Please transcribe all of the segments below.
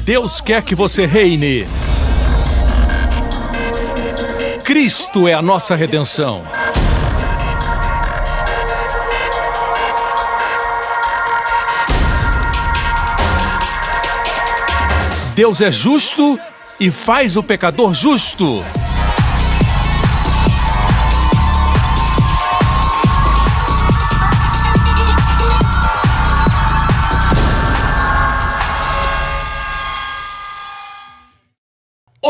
Deus quer que você reine. Cristo é a nossa redenção. Deus é justo e faz o pecador justo.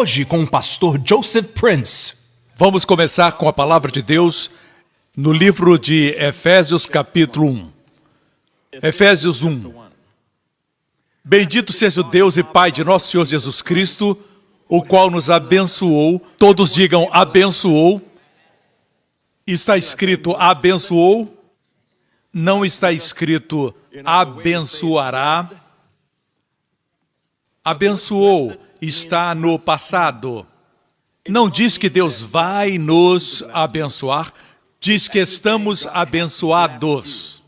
Hoje com o pastor Joseph Prince. Vamos começar com a palavra de Deus no livro de Efésios, capítulo 1. Efésios 1. Bendito seja o Deus e Pai de nosso Senhor Jesus Cristo, o qual nos abençoou. Todos digam abençoou. Está escrito abençoou. Não está escrito abençoará. Abençoou está no passado. Não diz que Deus vai nos abençoar, diz que estamos abençoados.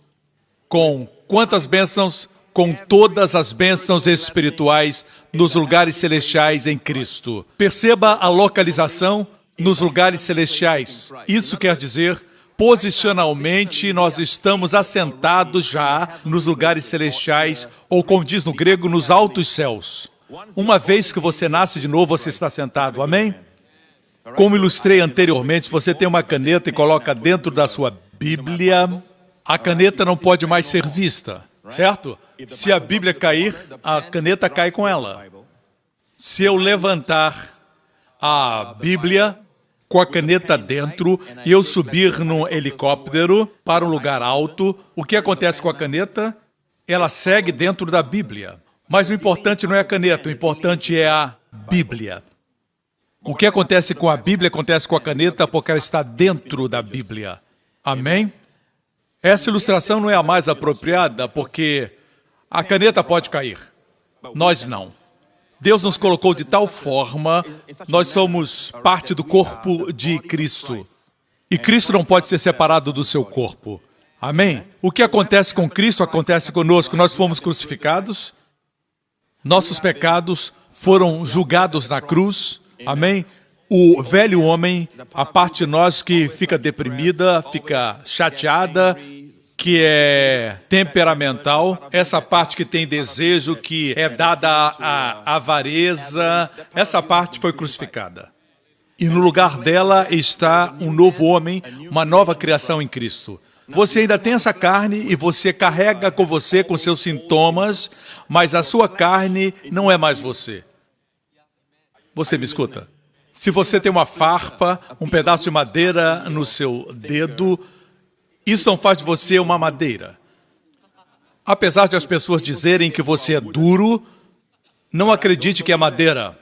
Com quantas bênçãos? Com todas as bênçãos espirituais nos lugares celestiais em Cristo. Perceba a localização nos lugares celestiais. Isso quer dizer, posicionalmente, nós estamos assentados já nos lugares celestiais, ou como diz no grego, nos altos céus. Uma vez que você nasce de novo, você está sentado, amém? Como ilustrei anteriormente, se você tem uma caneta e coloca dentro da sua Bíblia, a caneta não pode mais ser vista, certo? Se a Bíblia cair, a caneta cai com ela. Se eu levantar a Bíblia com a caneta dentro e eu subir num helicóptero para um lugar alto, o que acontece com a caneta? Ela segue dentro da Bíblia. Mas o importante não é a caneta, o importante é a Bíblia. O que acontece com a Bíblia acontece com a caneta porque ela está dentro da Bíblia. Amém? Essa ilustração não é a mais apropriada porque a caneta pode cair. Nós não. Deus nos colocou de tal forma, nós somos parte do corpo de Cristo. E Cristo não pode ser separado do seu corpo. Amém? O que acontece com Cristo acontece conosco. Nós fomos crucificados. Nossos pecados foram julgados na cruz, amém? O velho homem, a parte de nós que fica deprimida, fica chateada, que é temperamental, essa parte que tem desejo, que é dada à avareza, essa parte foi crucificada. E no lugar dela está um novo homem, uma nova criação em Cristo. Você ainda tem essa carne e você carrega com você, com seus sintomas, mas a sua carne não é mais você. Você me escuta? Se você tem uma farpa, um pedaço de madeira no seu dedo, isso não faz de você uma madeira. Apesar de as pessoas dizerem que você é duro, não acredite que é madeira.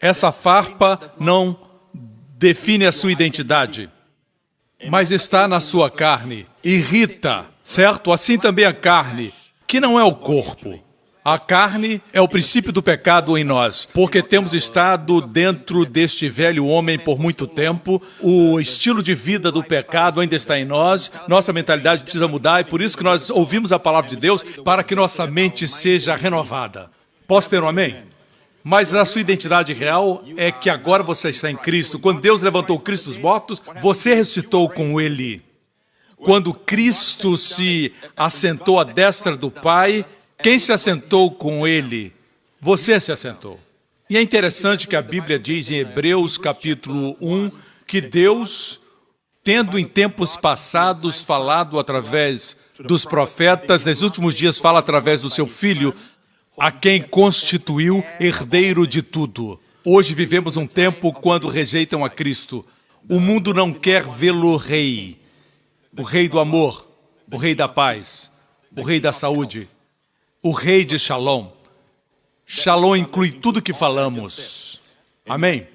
Essa farpa não define a sua identidade. Mas está na sua carne, irrita, certo? Assim também a carne, que não é o corpo. A carne é o princípio do pecado em nós, porque temos estado dentro deste velho homem por muito tempo, o estilo de vida do pecado ainda está em nós, nossa mentalidade precisa mudar, e por isso que nós ouvimos a palavra de Deus, para que nossa mente seja renovada. Posso ter um amém? Mas a sua identidade real é que agora você está em Cristo. Quando Deus levantou Cristo dos mortos, você ressuscitou com Ele. Quando Cristo se assentou à destra do Pai, quem se assentou com Ele? Você se assentou. E é interessante que a Bíblia diz em Hebreus capítulo 1, que Deus, tendo em tempos passados falado através dos profetas, nos últimos dias fala através do seu Filho, a quem constituiu herdeiro de tudo. Hoje vivemos um tempo quando rejeitam a Cristo. O mundo não quer vê-lo rei. O rei do amor, o rei da paz, o rei da saúde, o rei de Shalom. Shalom inclui tudo que falamos. Amém?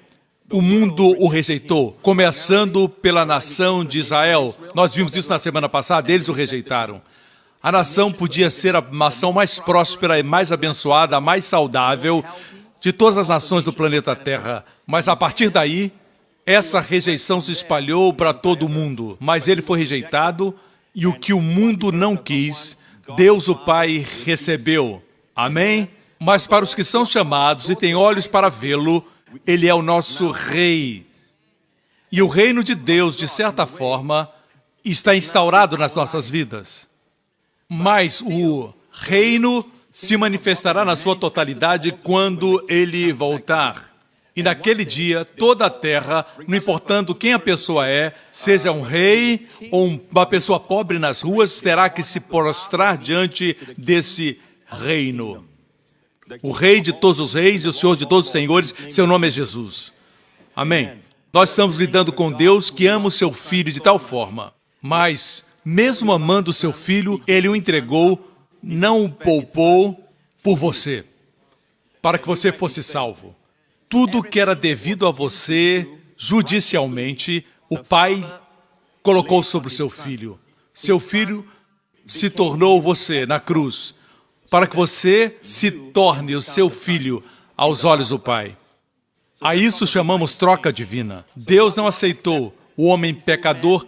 O mundo o rejeitou, começando pela nação de Israel. Nós vimos isso na semana passada, eles o rejeitaram. A nação podia ser a nação mais próspera e mais abençoada, a mais saudável de todas as nações do planeta Terra. Mas a partir daí, essa rejeição se espalhou para todo o mundo. Mas ele foi rejeitado e o que o mundo não quis, Deus o Pai recebeu. Amém? Mas para os que são chamados e têm olhos para vê-lo, ele é o nosso rei. E o reino de Deus, de certa forma, está instaurado nas nossas vidas. Mas o reino se manifestará na sua totalidade quando ele voltar. E naquele dia, toda a terra, não importando quem a pessoa é, seja um rei ou uma pessoa pobre nas ruas, terá que se prostrar diante desse reino. O rei de todos os reis e o senhor de todos os senhores, seu nome é Jesus. Amém. Nós estamos lidando com Deus que ama o seu filho de tal forma, mas, mesmo amando o seu filho, ele o entregou, não o poupou por você, para que você fosse salvo. Tudo que era devido a você, judicialmente, o Pai colocou sobre o seu filho. Seu filho se tornou você na cruz, para que você se torne o seu filho aos olhos do Pai. A isso chamamos troca divina. Deus não aceitou o homem pecador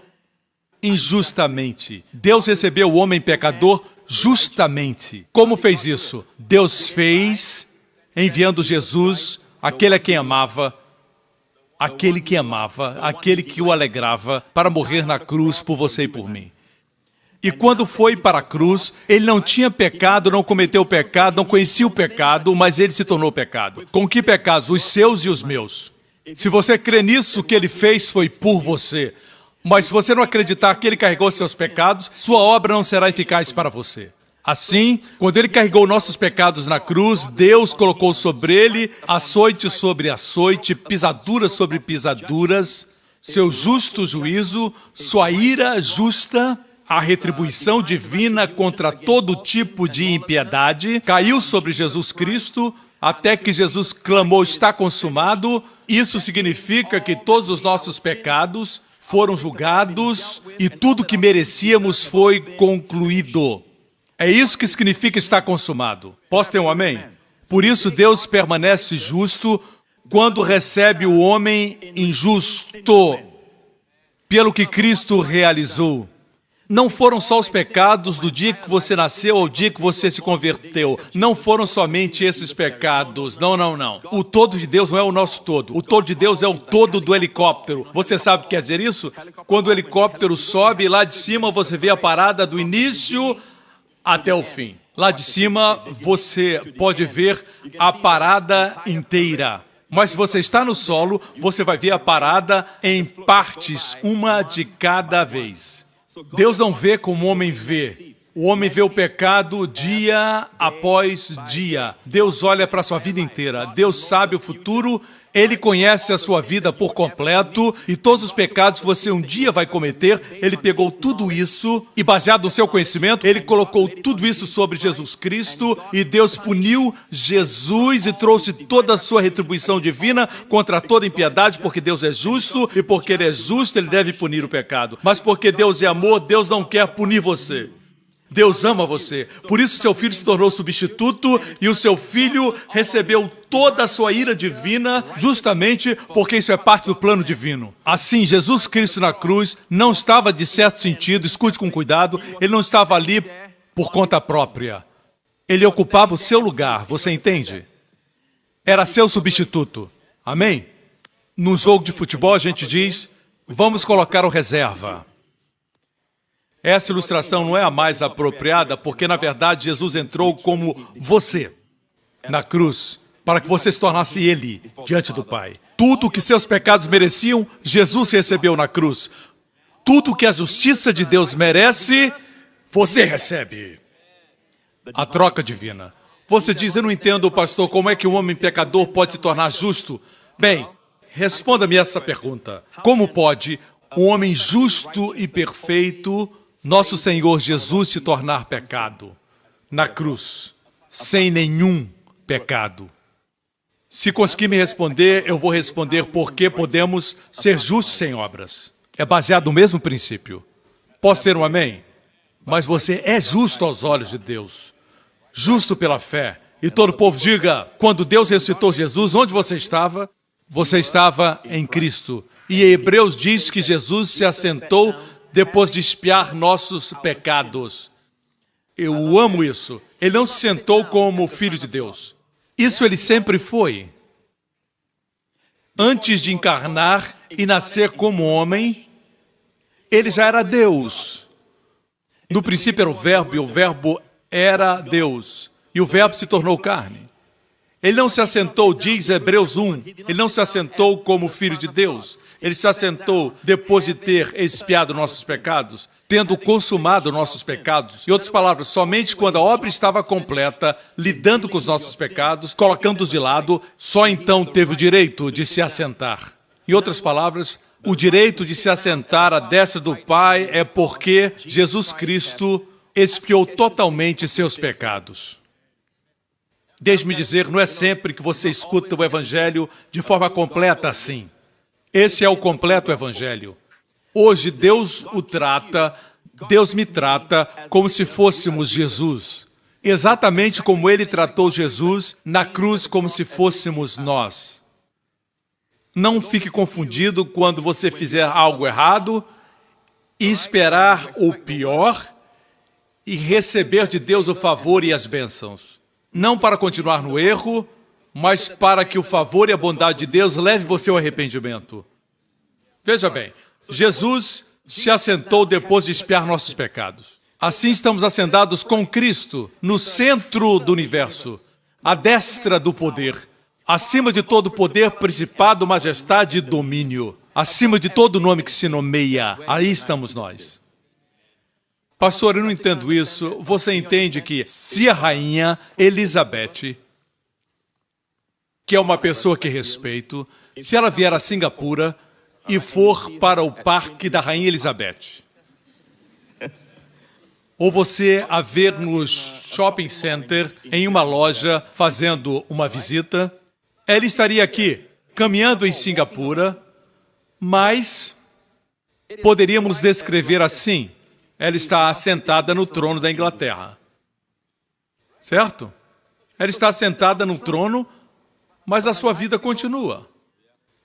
injustamente. Deus recebeu o homem pecador justamente. Como fez isso? Deus fez enviando Jesus, aquele a quem amava, aquele que o alegrava, para morrer na cruz por você e por mim. E quando foi para a cruz, ele não tinha pecado, não cometeu pecado, não conhecia o pecado, mas ele se tornou pecado. Com que pecados? Os seus e os meus. Se você crê nisso, o que ele fez foi por você. Mas se você não acreditar que ele carregou seus pecados, sua obra não será eficaz para você. Assim, quando ele carregou nossos pecados na cruz, Deus colocou sobre ele açoite sobre açoite, pisaduras sobre pisaduras, seu justo juízo, sua ira justa, a retribuição divina contra todo tipo de impiedade, caiu sobre Jesus Cristo, até que Jesus clamou, está consumado. Isso significa que todos os nossos pecados foram julgados e tudo que merecíamos foi concluído. É isso que significa estar consumado. Posso ter um amém? Por isso Deus permanece justo quando recebe o homem injusto, pelo que Cristo realizou. Não foram só os pecados do dia que você nasceu ao dia que você se converteu. Não foram somente esses pecados. Não. O todo de Deus não é o nosso todo. O todo de Deus é o todo do helicóptero. Você sabe o que quer dizer isso? Quando o helicóptero sobe, lá de cima você vê a parada do início até o fim. Lá de cima você pode ver a parada inteira. Mas se você está no solo, você vai ver a parada em partes, uma de cada vez. Deus não vê como o homem vê. O homem vê o pecado dia após dia. Deus olha para a sua vida inteira. Deus sabe o futuro. Ele conhece a sua vida por completo e todos os pecados que você um dia vai cometer, ele pegou tudo isso e, baseado no seu conhecimento, ele colocou tudo isso sobre Jesus Cristo e Deus puniu Jesus e trouxe toda a sua retribuição divina contra toda impiedade, porque Deus é justo e porque ele é justo, ele deve punir o pecado. Mas porque Deus é amor, Deus não quer punir você. Deus ama você. Por isso seu filho se tornou substituto e o seu filho recebeu toda a sua ira divina justamente porque isso é parte do plano divino. Assim, Jesus Cristo na cruz não estava, de certo sentido, escute com cuidado, ele não estava ali por conta própria. Ele ocupava o seu lugar, você entende? Era seu substituto. Amém? No jogo de futebol a gente diz, vamos colocar o reserva. Essa ilustração não é a mais apropriada, porque, na verdade, Jesus entrou como você, na cruz, para que você se tornasse Ele, diante do Pai. Tudo o que seus pecados mereciam, Jesus recebeu na cruz. Tudo o que a justiça de Deus merece, você recebe. A troca divina. Você diz, eu não entendo, pastor, como é que um homem pecador pode se tornar justo? Bem, responda-me essa pergunta. Como pode um homem justo e perfeito, nosso Senhor Jesus, se tornar pecado na cruz, sem nenhum pecado? Se conseguir me responder, eu vou responder por que podemos ser justos sem obras. É baseado no mesmo princípio. Posso ter um amém? Mas você é justo aos olhos de Deus, justo pela fé. E todo o povo diga, quando Deus ressuscitou Jesus, onde você estava? Você estava em Cristo. E em Hebreus diz que Jesus se assentou depois de expiar nossos pecados. Eu amo isso. Ele não se sentou como filho de Deus. Isso ele sempre foi. Antes de encarnar e nascer como homem, ele já era Deus. No princípio era o Verbo, e o Verbo era Deus. E o Verbo se tornou carne. Ele não se assentou, diz Hebreus 1, ele não se assentou como Filho de Deus. Ele se assentou depois de ter expiado nossos pecados, tendo consumado nossos pecados. Em outras palavras, somente quando a obra estava completa, lidando com os nossos pecados, colocando-os de lado, só então teve o direito de se assentar. Em outras palavras, o direito de se assentar à destra do Pai é porque Jesus Cristo expiou totalmente seus pecados. Deixe-me dizer, não é sempre que você escuta o Evangelho de forma completa assim. Esse é o completo Evangelho. Hoje Deus o trata, Deus me trata como se fôssemos Jesus. Exatamente como Ele tratou Jesus na cruz como se fôssemos nós. Não fique confundido quando você fizer algo errado e esperar o pior e receber de Deus o favor e as bênçãos. Não para continuar no erro, mas para que o favor e a bondade de Deus leve você ao arrependimento. Veja bem, Jesus se assentou depois de expiar nossos pecados. Assim estamos assentados com Cristo, no centro do universo, à destra do poder, acima de todo poder, principado, majestade e domínio, acima de todo nome que se nomeia. Aí estamos nós. Pastor, eu não entendo isso. Você entende que se a rainha Elizabeth, que é uma pessoa que respeito, se ela vier a Singapura e for para o parque da rainha Elizabeth, ou você a ver no shopping center, em uma loja, fazendo uma visita, ela estaria aqui, caminhando em Singapura, mas poderíamos descrever assim: ela está assentada no trono da Inglaterra. Certo? Ela está sentada no trono, mas a sua vida continua.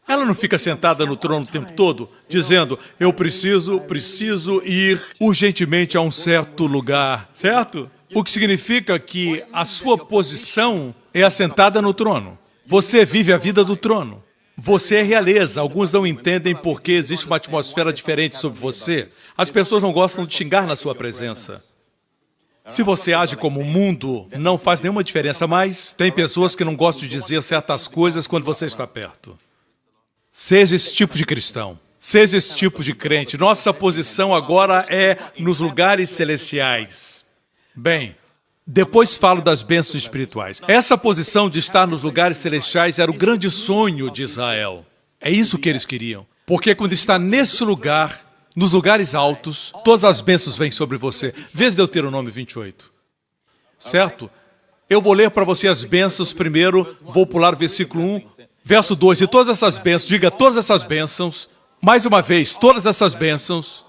Ela não fica sentada no trono o tempo todo, dizendo, eu preciso ir urgentemente a um certo lugar. Certo? O que significa que a sua posição é assentada no trono. Você vive a vida do trono. Você é realeza. Alguns não entendem porque existe uma atmosfera diferente sobre você. As pessoas não gostam de xingar na sua presença. Se você age como o mundo, não faz nenhuma diferença mais. Tem pessoas que não gostam de dizer certas coisas quando você está perto. Seja esse tipo de cristão. Seja esse tipo de crente. Nossa posição agora é nos lugares celestiais. Bem, depois falo das bênçãos espirituais. Essa posição de estar nos lugares celestiais era o grande sonho de Israel. É isso que eles queriam. Porque quando está nesse lugar, nos lugares altos, todas as bênçãos vêm sobre você. Veja Deuteronômio 28. Certo? Eu vou ler para você as bênçãos primeiro, vou pular o versículo 1, verso 2. E todas essas bênçãos, diga todas essas bênçãos, mais uma vez, todas essas bênçãos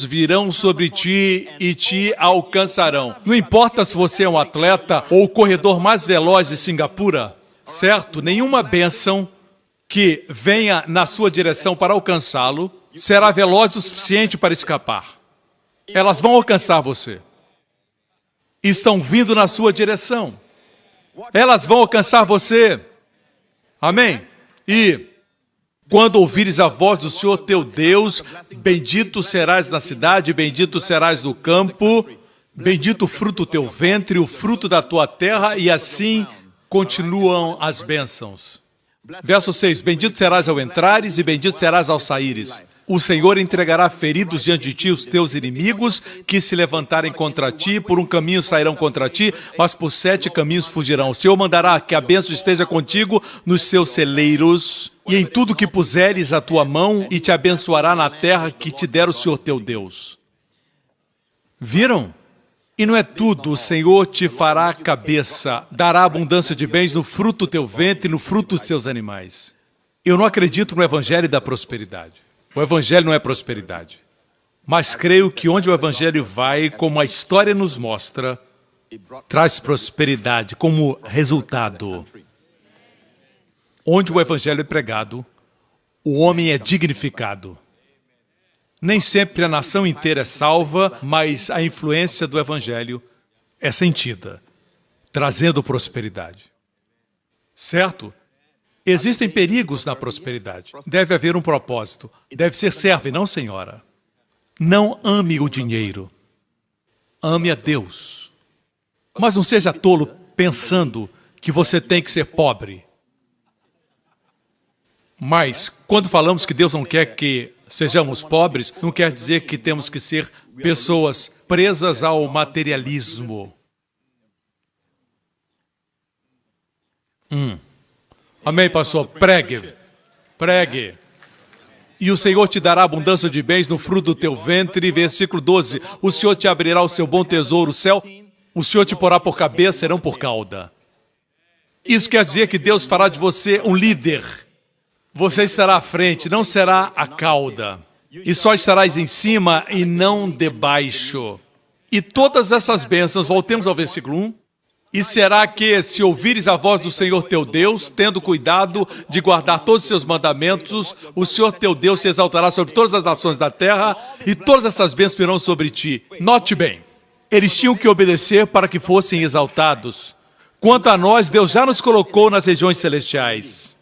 virão sobre ti e te alcançarão. Não importa se você é um atleta ou o corredor mais veloz de Singapura, certo? Nenhuma bênção que venha na sua direção para alcançá-lo será veloz o suficiente para escapar. Elas vão alcançar você. Estão vindo na sua direção. Elas vão alcançar você. Amém? E quando ouvires a voz do Senhor teu Deus, bendito serás na cidade, bendito serás no campo, bendito o fruto do teu ventre, o fruto da tua terra, e assim continuam as bênçãos. Verso 6, bendito serás ao entrares e bendito serás ao saíres. O Senhor entregará feridos diante de ti os teus inimigos, que se levantarem contra ti, por um caminho sairão contra ti, mas por 7 caminhos fugirão. O Senhor mandará que a bênção esteja contigo nos seus celeiros, e em tudo que puseres a tua mão, e te abençoará na terra que te der o Senhor teu Deus. Viram? E não é tudo, o Senhor te fará cabeça, dará abundância de bens no fruto do teu ventre e no fruto dos teus animais. Eu não acredito no evangelho da prosperidade. O evangelho não é prosperidade. Mas creio que onde o evangelho vai, como a história nos mostra, traz prosperidade como resultado. Onde o evangelho é pregado, o homem é dignificado. Nem sempre a nação inteira é salva, mas a influência do evangelho é sentida. trazendo prosperidade. Certo? Existem perigos na prosperidade. Deve haver um propósito. Deve ser serva e não senhora. Não ame o dinheiro. Ame a Deus. Mas não seja tolo pensando que você tem que ser pobre. Mas, quando falamos que Deus não quer que sejamos pobres, não quer dizer que temos que ser pessoas presas ao materialismo. Amém, pastor? Pregue. Pregue. E o Senhor te dará abundância de bens no fruto do teu ventre. Versículo 12. O Senhor te abrirá o seu bom tesouro, o céu. O Senhor te porá por cabeça, serão por cauda. Isso quer dizer que Deus fará de você um líder. Você estará à frente, não será a cauda. E só estarás em cima e não debaixo. E todas essas bênçãos, voltemos ao versículo 1. E será que, se ouvires a voz do Senhor teu Deus, tendo cuidado de guardar todos os seus mandamentos, o Senhor teu Deus se exaltará sobre todas as nações da terra, e todas essas bênçãos virão sobre ti. Note bem, eles tinham que obedecer para que fossem exaltados. Quanto a nós, Deus já nos colocou nas regiões celestiais.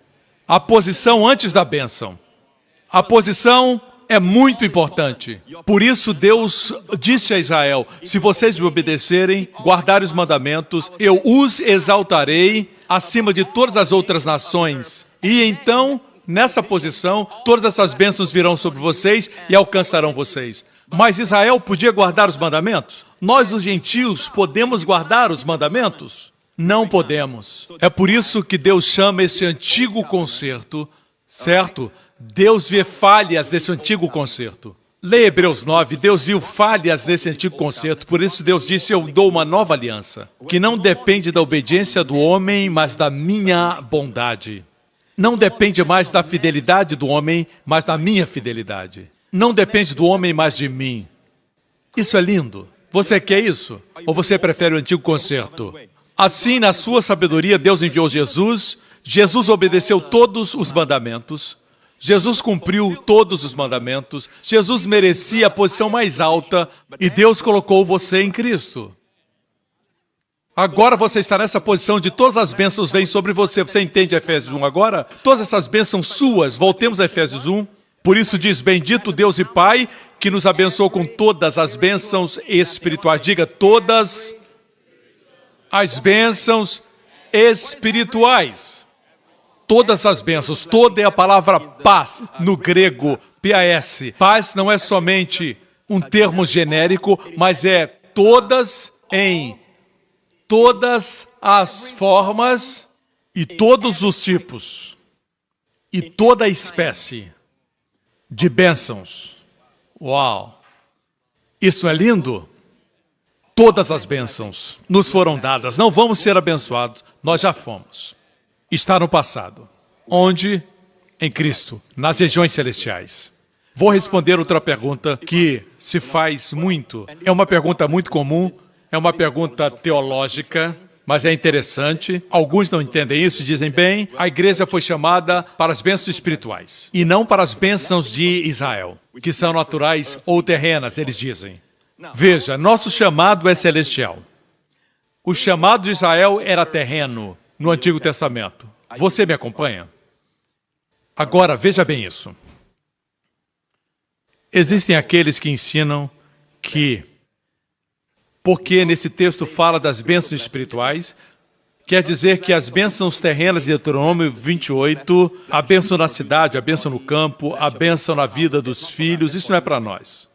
A posição antes da bênção. A posição é muito importante. Por isso Deus disse a Israel, se vocês me obedecerem, guardarem os mandamentos, eu os exaltarei acima de todas as outras nações. E então, nessa posição, todas essas bênçãos virão sobre vocês e alcançarão vocês. Mas Israel podia guardar os mandamentos? Nós, os gentios, podemos guardar os mandamentos? Não podemos. É por isso que Deus chama esse antigo concerto, certo? Deus vê falhas nesse antigo concerto. Leia Hebreus 9, Deus viu falhas nesse antigo concerto, por isso Deus disse, eu dou uma nova aliança, que não depende da obediência do homem, mas da minha bondade. Não depende mais da fidelidade do homem, mas da minha fidelidade. Não depende do homem, mas de mim. Isso é lindo. Você quer isso? Ou você prefere o antigo concerto? Assim, na sua sabedoria, Deus enviou Jesus. Jesus obedeceu todos os mandamentos. Jesus cumpriu todos os mandamentos. Jesus merecia a posição mais alta e Deus colocou você em Cristo. Agora você está nessa posição de todas as bênçãos vêm sobre você. Você entende Efésios 1 agora? Todas essas bênçãos suas. Voltemos a Efésios 1. Por isso diz, bendito Deus e Pai, que nos abençoou com todas as bênçãos espirituais. Diga, todas as bênçãos espirituais. Todas as bênçãos, toda é a palavra paz, no grego, P-A-S. Paz não é somente um termo genérico, mas é todas em todas as formas e todos os tipos e toda a espécie de bênçãos. Uau! Isso é lindo? Todas as bênçãos nos foram dadas. Não vamos ser abençoados, nós já fomos. Está no passado. Onde? Em Cristo, nas regiões celestiais. Vou responder outra pergunta que se faz muito. É uma pergunta muito comum, é uma pergunta teológica, mas é interessante. Alguns não entendem isso e dizem, bem, a igreja foi chamada para as bênçãos espirituais e não para as bênçãos de Israel, que são naturais ou terrenas, eles dizem. Veja, nosso chamado é celestial. O chamado de Israel era terreno no Antigo Testamento. Você me acompanha? Agora, veja bem isso. Existem aqueles que ensinam que, porque nesse texto fala das bênçãos espirituais, quer dizer que as bênçãos terrenas de Deuteronômio 28, a bênção na cidade, a bênção no campo, a bênção na vida dos filhos, isso não é para nós.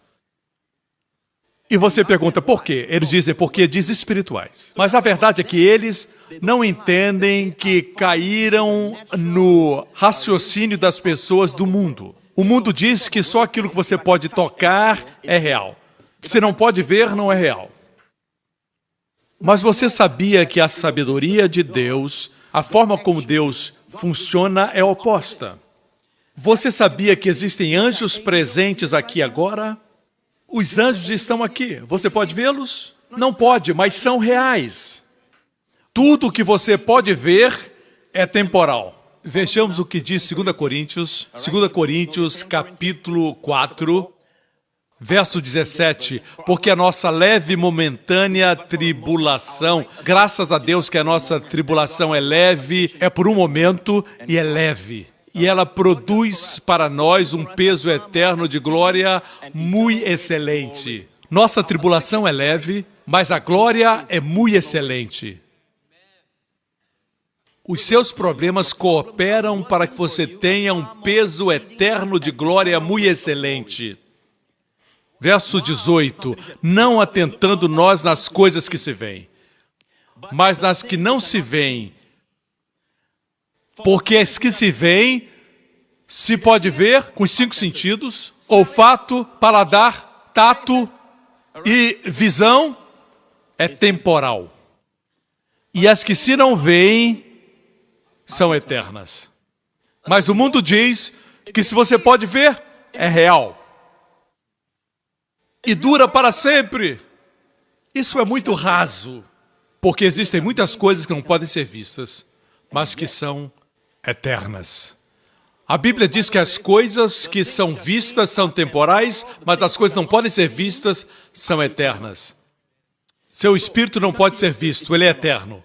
E você pergunta, por quê? Eles dizem, porque diz espirituais. Mas a verdade é que eles não entendem que caíram no raciocínio das pessoas do mundo. O mundo diz que só aquilo que você pode tocar é real. Se não pode ver, não é real. Mas você sabia que a sabedoria de Deus, a forma como Deus funciona é oposta. Você sabia que existem anjos presentes aqui agora? Os anjos estão aqui. Você pode vê-los? Não pode, mas são reais. Tudo que você pode ver é temporal. Vejamos o que diz 2 Coríntios capítulo 4, Verso 17, porque a nossa leve e momentânea tribulação, graças a Deus que a nossa tribulação é leve, é por um momento e é leve. E ela produz para nós um peso eterno de glória muito excelente. Nossa tribulação é leve, mas a glória é muito excelente. Os seus problemas cooperam para que você tenha um peso eterno de glória muito excelente. Verso 18, não atentando nós nas coisas que se veem, mas nas que não se veem, porque as que se veem, se pode ver com os 5 sentidos, olfato, paladar, tato e visão, é temporal. E as que se não veem, são eternas. Mas o mundo diz que se você pode ver, é real. E dura para sempre. Isso é muito raso, porque existem muitas coisas que não podem ser vistas, mas que são eternas. A Bíblia diz que as coisas que são vistas são temporais, mas as coisas que não podem ser vistas são eternas. Seu espírito não pode ser visto, ele é eterno.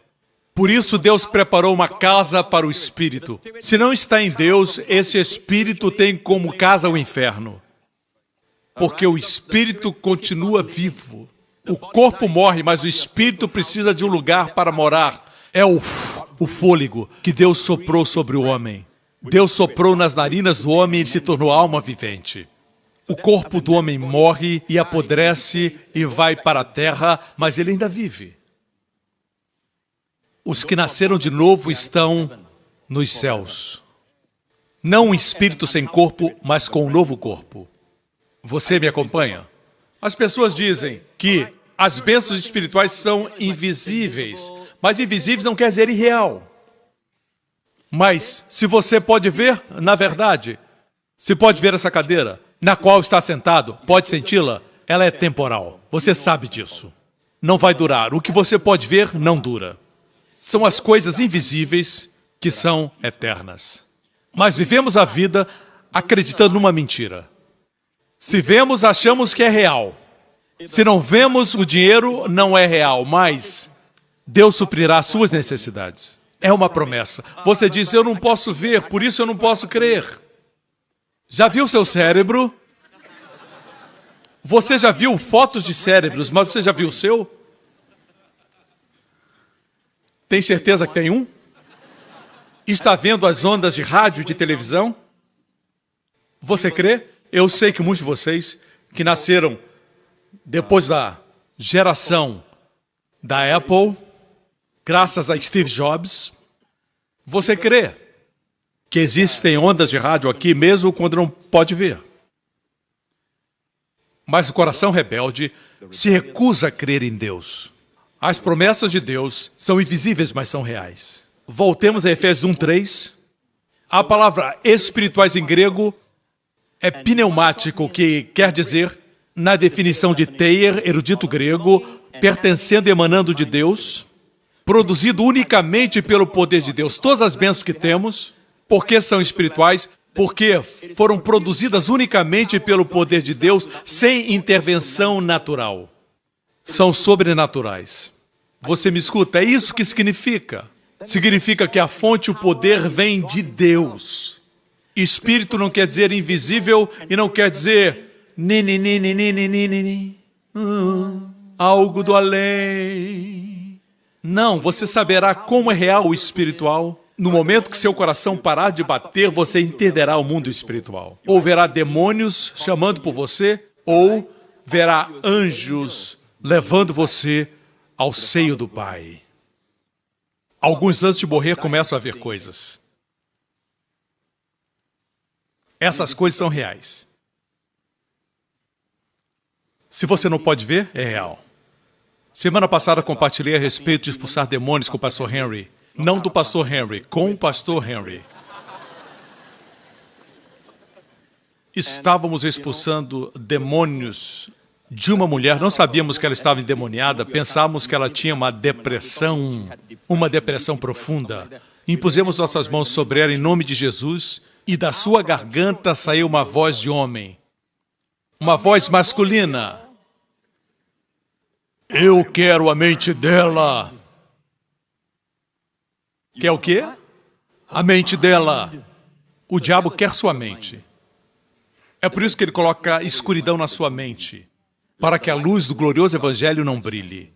Por isso Deus preparou uma casa para o espírito. Se não está em Deus, esse espírito tem como casa o inferno. Porque o espírito continua vivo. O corpo morre, mas o espírito precisa de um lugar para morar. É o fôlego que Deus soprou sobre o homem. Deus soprou nas narinas do homem e ele se tornou alma vivente. O corpo do homem morre e apodrece e vai para a terra, mas ele ainda vive. Os que nasceram de novo estão nos céus. Não um espírito sem corpo, mas com um novo corpo. Você me acompanha? As pessoas dizem que as bênçãos espirituais são invisíveis, mas invisíveis não quer dizer irreal. Mas se você pode ver, na verdade, se pode ver essa cadeira, na qual está sentado, pode senti-la, ela é temporal. Você sabe disso. Não vai durar. O que você pode ver não dura. São as coisas invisíveis que são eternas. Mas vivemos a vida acreditando numa mentira. Se vemos, achamos que é real. Se não vemos, o dinheiro não é real, mas Deus suprirá as suas necessidades. É uma promessa. Você diz, eu não posso ver, por isso eu não posso crer. Já viu seu cérebro? Você já viu fotos de cérebros, mas você já viu o seu? Tem certeza que tem um? Está vendo as ondas de rádio e de televisão? Você crê? Eu sei que muitos de vocês que nasceram depois da geração da Apple, graças a Steve Jobs, você crê que existem ondas de rádio aqui mesmo quando não pode ver. Mas o coração rebelde se recusa a crer em Deus. As promessas de Deus são invisíveis, mas são reais. Voltemos a Efésios 1:3. A palavra espirituais em grego é pneumático, que quer dizer, na definição de Thayer, erudito grego, pertencendo e emanando de Deus, produzido unicamente pelo poder de Deus. Todas as bênçãos que temos, porque são espirituais, porque foram produzidas unicamente pelo poder de Deus, sem intervenção natural. São sobrenaturais. Você me escuta? É isso que significa. Significa que a fonte, o poder, vem de Deus. Espírito não quer dizer invisível e não quer dizer algo do além. Não, você saberá como é real o espiritual. No momento que seu coração parar de bater, você entenderá o mundo espiritual. Ou verá demônios chamando por você, ou verá anjos levando você ao seio do Pai. Alguns antes de morrer começam a ver coisas. Essas coisas são reais. Se você não pode ver, é real. Semana passada compartilhei a respeito de expulsar demônios com o pastor Henry. Não do pastor Henry, com o pastor Henry. Estávamos expulsando demônios de uma mulher, não sabíamos que ela estava endemoniada, pensávamos que ela tinha uma depressão profunda. Impusemos nossas mãos sobre ela em nome de Jesus e da sua garganta saiu uma voz de homem. Uma voz masculina. Eu quero a mente dela. Quer o quê? A mente dela. O diabo quer sua mente. É por isso que ele coloca escuridão na sua mente, para que a luz do glorioso evangelho não brilhe.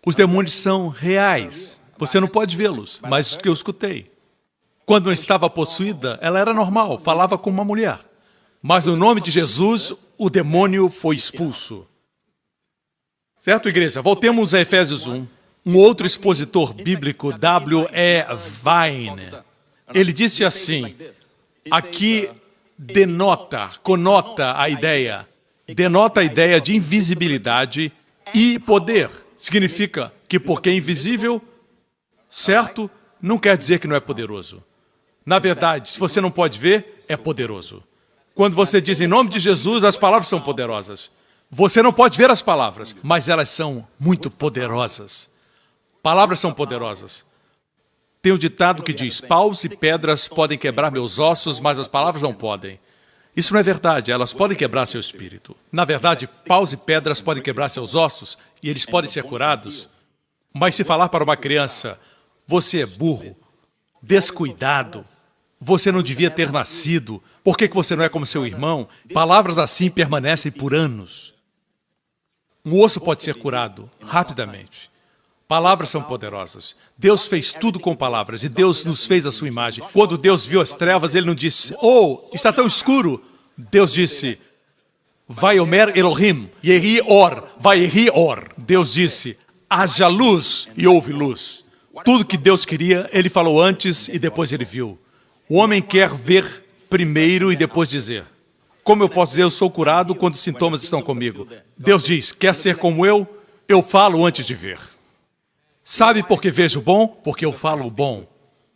Os demônios são reais. Você não pode vê-los, mas eu escutei. Quando não estava possuída, ela era normal, falava como uma mulher. Mas no nome de Jesus, o demônio foi expulso. Certo, igreja? Voltemos a Efésios 1. Um outro expositor bíblico, W.E. Vine, ele disse assim, aqui conota a ideia de invisibilidade e poder. Significa que porque é invisível, certo, não quer dizer que não é poderoso. Na verdade, se você não pode ver, é poderoso. Quando você diz em nome de Jesus, as palavras são poderosas. Você não pode ver as palavras, mas elas são muito poderosas. Palavras são poderosas. Tem um ditado que diz, paus e pedras podem quebrar meus ossos, mas as palavras não podem. Isso não é verdade, elas podem quebrar seu espírito. Na verdade, paus e pedras podem quebrar seus ossos e eles podem ser curados. Mas se falar para uma criança, você é burro, descuidado, você não devia ter nascido, por que você não é como seu irmão? Palavras assim permanecem por anos. Um osso pode ser curado rapidamente. Palavras são poderosas. Deus fez tudo com palavras e Deus nos fez a sua imagem. Quando Deus viu as trevas, Ele não disse, oh, está tão escuro. Deus disse, Vaiomer Elohim, Yehi Or, Vayehi Or. Deus disse, haja luz e houve luz. Tudo que Deus queria, Ele falou antes e depois Ele viu. O homem quer ver primeiro e depois dizer. Como eu posso dizer, eu sou curado quando os sintomas estão comigo? Deus diz, quer ser como eu? Eu falo antes de ver. Sabe por que vejo bom? Porque eu falo bom.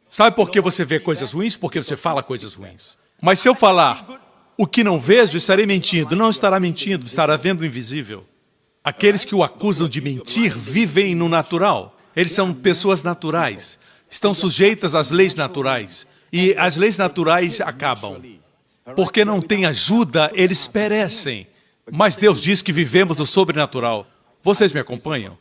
Sabe por que você vê coisas ruins? Porque você fala coisas ruins. Mas se eu falar o que não vejo, estarei mentindo. Não estará mentindo, estará vendo o invisível. Aqueles que o acusam de mentir vivem no natural. Eles são pessoas naturais. Estão sujeitas às leis naturais. E as leis naturais acabam. Porque não tem ajuda, eles perecem. Mas Deus diz que vivemos no sobrenatural. Vocês me acompanham?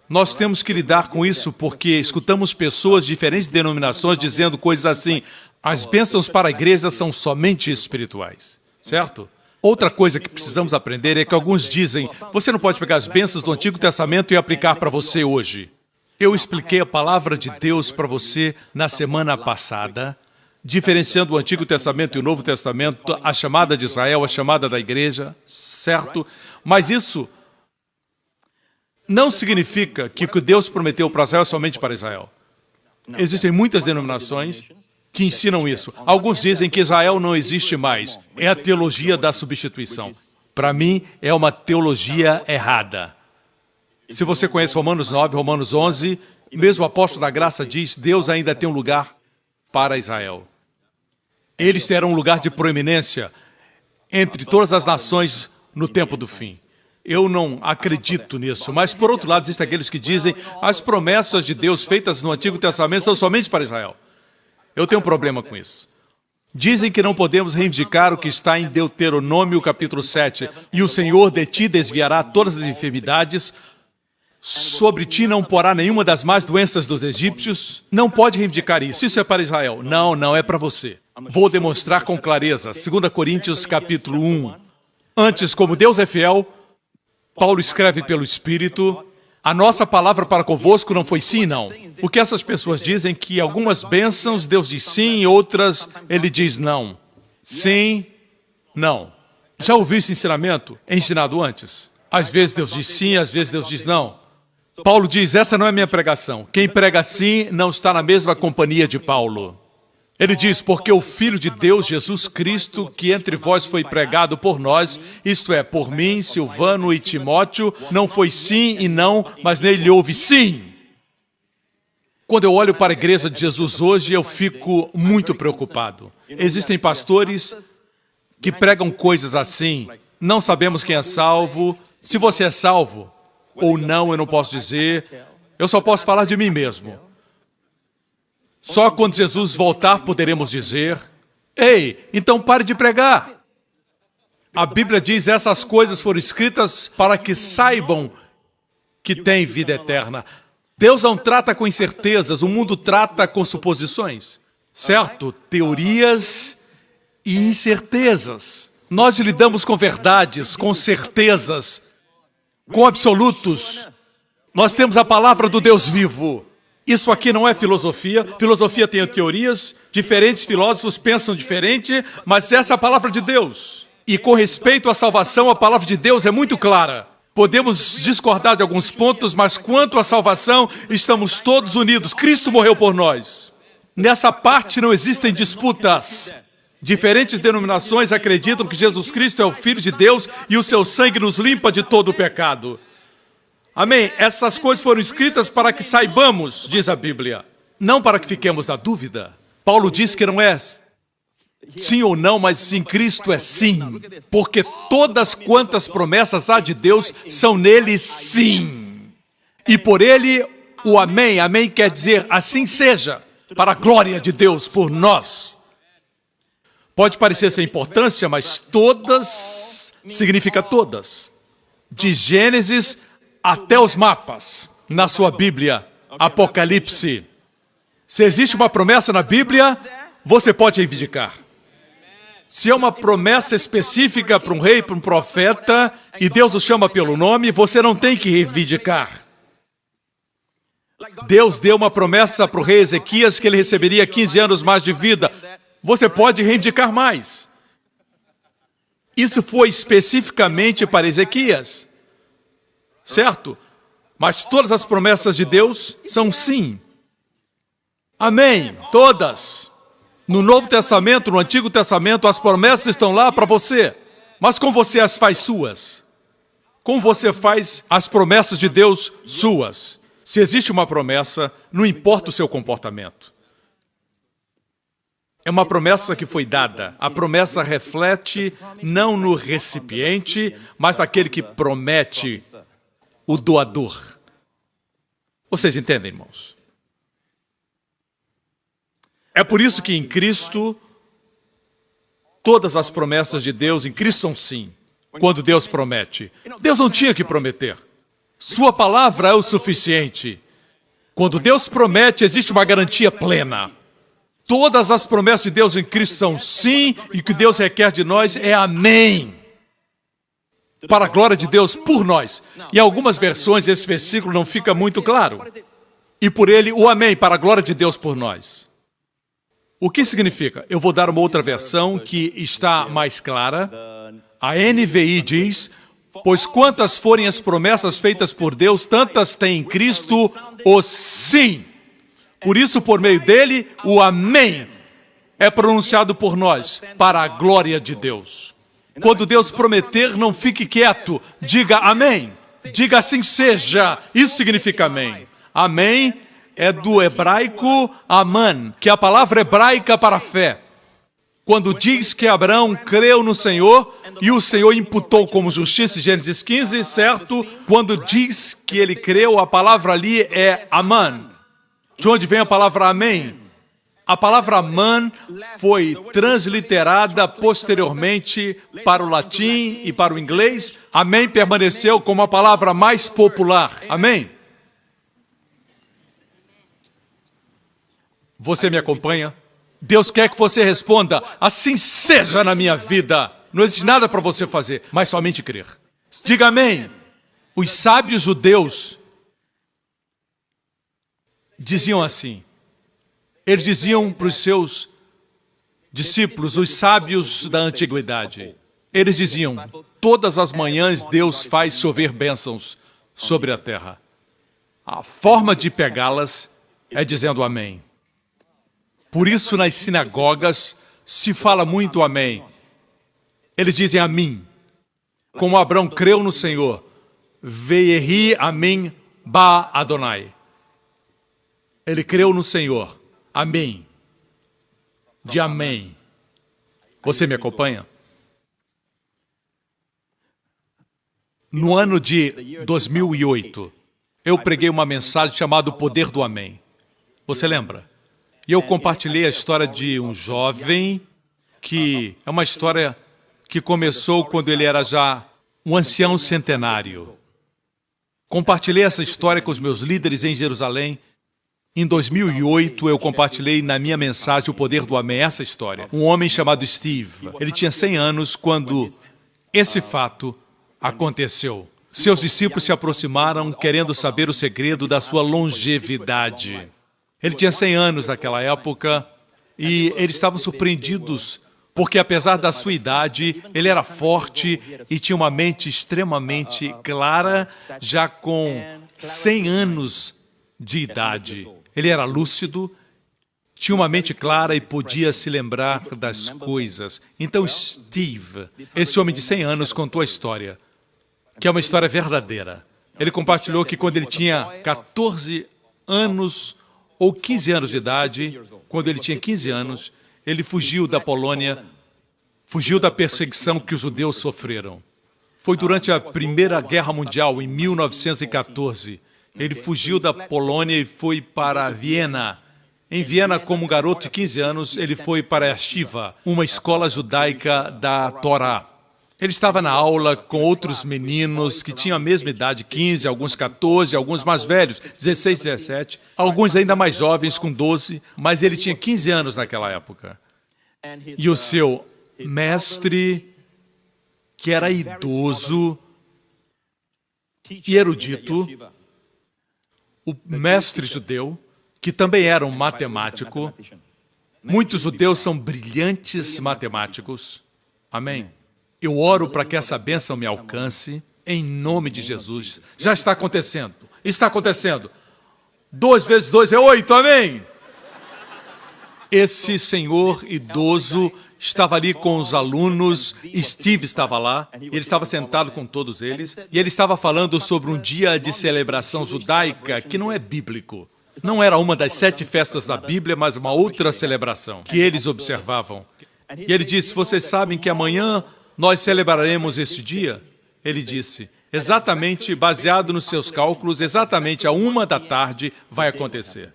Nós temos que lidar com isso porque escutamos pessoas de diferentes denominações dizendo coisas assim, as bênçãos para a igreja são somente espirituais, certo? Outra coisa que precisamos aprender é que alguns dizem, você não pode pegar as bênçãos do Antigo Testamento e aplicar para você hoje. Eu expliquei a palavra de Deus para você na semana passada, diferenciando o Antigo Testamento e o Novo Testamento, a chamada de Israel, a chamada da igreja, certo? Mas isso não significa que o que Deus prometeu para Israel é somente para Israel. Existem muitas denominações que ensinam isso. Alguns dizem que Israel não existe mais. É a teologia da substituição. Para mim, é uma teologia errada. Se você conhece Romanos 9, Romanos 11, mesmo o apóstolo da graça diz, Deus ainda tem um lugar para Israel. Eles terão um lugar de proeminência entre todas as nações no tempo do fim. Eu não acredito nisso, mas por outro lado existem aqueles que dizem as promessas de Deus feitas no Antigo Testamento são somente para Israel. Eu tenho um problema com isso. Dizem que não podemos reivindicar o que está em Deuteronômio capítulo 7. E o Senhor de ti desviará todas as enfermidades, sobre ti não porá nenhuma das más doenças dos egípcios. Não pode reivindicar isso. Isso é para Israel. Não, não é para você. Vou demonstrar com clareza. 2 Coríntios capítulo 1. Antes, como Deus é fiel, Paulo escreve pelo Espírito, a nossa palavra para convosco não foi sim e não. O que essas pessoas dizem que algumas bênçãos Deus diz sim e outras Ele diz não. Sim, não. Já ouviu esse ensinamento? É ensinado antes. Às vezes Deus diz sim, às vezes Deus diz não. Paulo diz, essa não é minha pregação. Quem prega sim não está na mesma companhia de Paulo. Ele diz, porque o Filho de Deus, Jesus Cristo, que entre vós foi pregado por nós, isto é, por mim, Silvano e Timóteo, não foi sim e não, mas nele houve sim. Quando eu olho para a igreja de Jesus hoje, eu fico muito preocupado. Existem pastores que pregam coisas assim, não sabemos quem é salvo, se você é salvo ou não, eu não posso dizer, eu só posso falar de mim mesmo. Só quando Jesus voltar poderemos dizer, ei, então pare de pregar. A Bíblia diz: essas coisas foram escritas para que saibam que têm vida eterna. Deus não trata com incertezas, o mundo trata com suposições, certo? Teorias e incertezas. Nós lidamos com verdades, com certezas, com absolutos. Nós temos a palavra do Deus vivo. Isso aqui não é filosofia. Filosofia tem teorias, diferentes filósofos pensam diferente, mas essa é a palavra de Deus. E com respeito à salvação, a palavra de Deus é muito clara. Podemos discordar de alguns pontos, mas quanto à salvação, estamos todos unidos. Cristo morreu por nós. Nessa parte não existem disputas. Diferentes denominações acreditam que Jesus Cristo é o Filho de Deus e o seu sangue nos limpa de todo o pecado. Amém? Essas coisas foram escritas para que saibamos, diz a Bíblia, não para que fiquemos na dúvida. Paulo diz que não é sim ou não, mas em Cristo é sim, porque todas quantas promessas há de Deus são nele sim. E por ele o amém. Amém quer dizer assim seja, para a glória de Deus por nós. Pode parecer sem importância, mas todas significa todas. De Gênesis até os mapas, na sua Bíblia, Apocalipse. Se existe uma promessa na Bíblia, você pode reivindicar. Se é uma promessa específica para um rei, para um profeta, e Deus o chama pelo nome, você não tem que reivindicar. Deus deu uma promessa para o rei Ezequias que ele receberia 15 anos mais de vida. Você pode reivindicar mais. Isso foi especificamente para Ezequias, certo? Mas todas as promessas de Deus são sim. Amém. Todas. No Novo Testamento, no Antigo Testamento, as promessas estão lá para você. Mas como você as faz suas? Como você faz as promessas de Deus suas? Se existe uma promessa, não importa o seu comportamento. É uma promessa que foi dada. A promessa reflete não no recipiente, mas naquele que promete, o doador. Vocês entendem, irmãos? É por isso que em Cristo, todas as promessas de Deus em Cristo são sim. Quando Deus promete. Deus não tinha que prometer. Sua palavra é o suficiente. Quando Deus promete, existe uma garantia plena. Todas as promessas de Deus em Cristo são sim, e o que Deus requer de nós é amém. Para a glória de Deus por nós. Em algumas versões esse versículo não fica muito claro. E por ele o amém, para a glória de Deus por nós. O que significa? Eu vou dar uma outra versão que está mais clara. A NVI diz: pois quantas forem as promessas feitas por Deus, tantas tem em Cristo o sim. Por isso, por meio dele, o amém é pronunciado por nós, para a glória de Deus. Quando Deus prometer, não fique quieto, diga amém. Diga assim seja, isso significa amém. Amém é do hebraico aman, que é a palavra hebraica para fé. Quando diz que Abraão creu no Senhor e o Senhor imputou como justiça, Gênesis 15, certo? Quando diz que ele creu, a palavra ali é aman. De onde vem a palavra amém? A palavra aman foi transliterada posteriormente para o latim e para o inglês. Amém permaneceu como a palavra mais popular. Amém? Você me acompanha? Deus quer que você responda, assim seja na minha vida. Não existe nada para você fazer, mas somente crer. Diga amém. Os sábios judeus diziam assim. Eles diziam para os seus discípulos, os sábios da antiguidade. Eles diziam, todas as manhãs Deus faz chover bênçãos sobre a terra. A forma de pegá-las é dizendo amém. Por isso, nas sinagogas, se fala muito amém. Eles dizem amém. Como Abraão creu no Senhor. Ve'ehi amém ba Adonai. Ele creu no Senhor. Amém. De amém. Você me acompanha? No ano de 2008, eu preguei uma mensagem chamada O Poder do Amém. Você lembra? E eu compartilhei a história de um jovem que é uma história que começou quando ele era já um ancião centenário. Compartilhei essa história com os meus líderes em Jerusalém. Em 2008, eu compartilhei na minha mensagem O Poder do Amém essa história. Um homem chamado Steve. Ele tinha 100 anos quando esse fato aconteceu. Seus discípulos se aproximaram querendo saber o segredo da sua longevidade. Ele tinha 100 anos naquela época e eles estavam surpreendidos porque, apesar da sua idade, ele era forte e tinha uma mente extremamente clara, já com 100 anos de idade. Ele era lúcido, tinha uma mente clara e podia se lembrar das coisas. Então, Steve, esse homem de 100 anos, contou a história, que é uma história verdadeira. Ele compartilhou que quando ele tinha 14 anos ou 15 anos de idade, quando ele tinha 15 anos, ele fugiu da Polônia, fugiu da perseguição que os judeus sofreram. Foi durante a Primeira Guerra Mundial, em 1914. Ele fugiu da Polônia e foi para Viena. Em Viena, como um garoto de 15 anos, ele foi para a Yeshiva, uma escola judaica da Torá. Ele estava na aula com outros meninos que tinham a mesma idade, 15, alguns 14, alguns mais velhos, 16, 17, alguns ainda mais jovens, com 12, mas ele tinha 15 anos naquela época. E o seu mestre, que era idoso e erudito, o mestre judeu, que também era um matemático. Muitos judeus são brilhantes matemáticos. Amém? Eu oro para que essa bênção me alcance, em nome de Jesus. Já está acontecendo. Está acontecendo. 2 vezes 2 é 8, amém? Esse senhor idoso estava ali com os alunos, Steve estava lá, ele estava sentado com todos eles, e ele estava falando sobre um dia de celebração judaica que não é bíblico. Não era uma das 7 festas da Bíblia, mas uma outra celebração que eles observavam. E ele disse, vocês sabem que amanhã nós celebraremos este dia? Ele disse, exatamente, baseado nos seus cálculos, exatamente à 1 da tarde vai acontecer.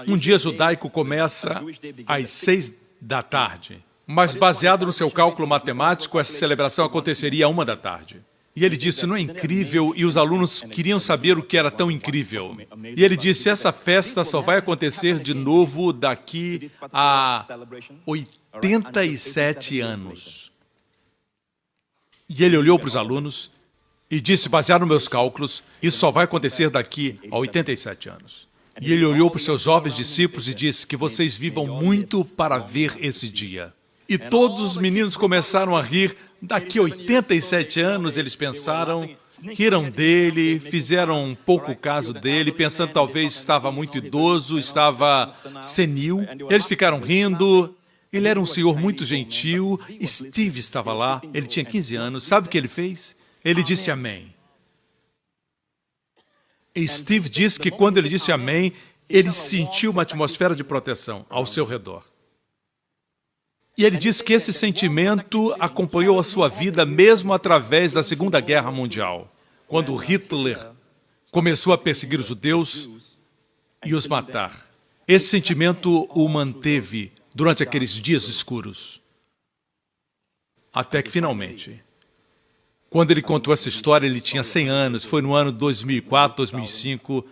Um dia judaico começa às 6 da tarde, mas baseado no seu cálculo matemático, essa celebração aconteceria à 1 da tarde. E ele disse, não é incrível? E os alunos queriam saber o que era tão incrível. E ele disse, essa festa só vai acontecer de novo daqui a 87 anos. E ele olhou para os alunos e disse, baseado nos meus cálculos, isso só vai acontecer daqui a 87 anos. E ele olhou para os seus jovens discípulos e disse que vocês vivam muito para ver esse dia. E todos os meninos começaram a rir. Daqui a 87 anos, eles pensaram, riram dele, fizeram um pouco caso dele, pensando talvez estava muito idoso, estava senil. Eles ficaram rindo. Ele era um senhor muito gentil. Steve estava lá, ele tinha 15 anos. Sabe o que ele fez? Ele disse amém. E Steve disse que quando ele disse amém, ele sentiu uma atmosfera de proteção ao seu redor. E ele disse que esse sentimento acompanhou a sua vida mesmo através da Segunda Guerra Mundial, quando Hitler começou a perseguir os judeus e os matar. Esse sentimento o manteve durante aqueles dias escuros. Até que, finalmente, quando ele contou essa história, ele tinha 100 anos, foi no ano 2004, 2005.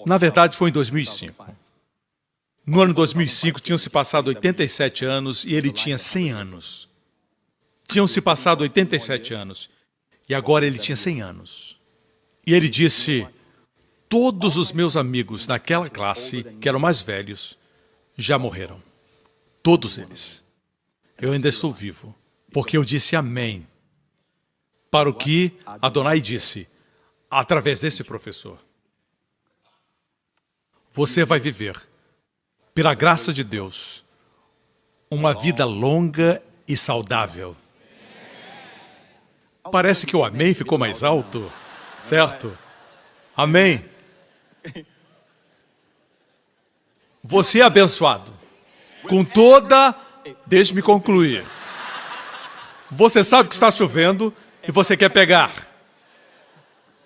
Na verdade, foi em 2005. No ano 2005, tinham-se passado 87 anos e ele tinha 100 anos. Tinham-se passado 87 anos e agora ele tinha 100 anos. E ele disse, todos os meus amigos naquela classe, que eram mais velhos, já morreram. Todos eles. Eu ainda estou vivo, porque eu disse amém. Para o que Adonai disse, através desse professor. Você vai viver, pela graça de Deus, uma vida longa e saudável. Parece que o amém ficou mais alto, certo? Amém. Você é abençoado. Com toda... Deixe-me concluir. Você sabe que está chovendo e você quer pegar.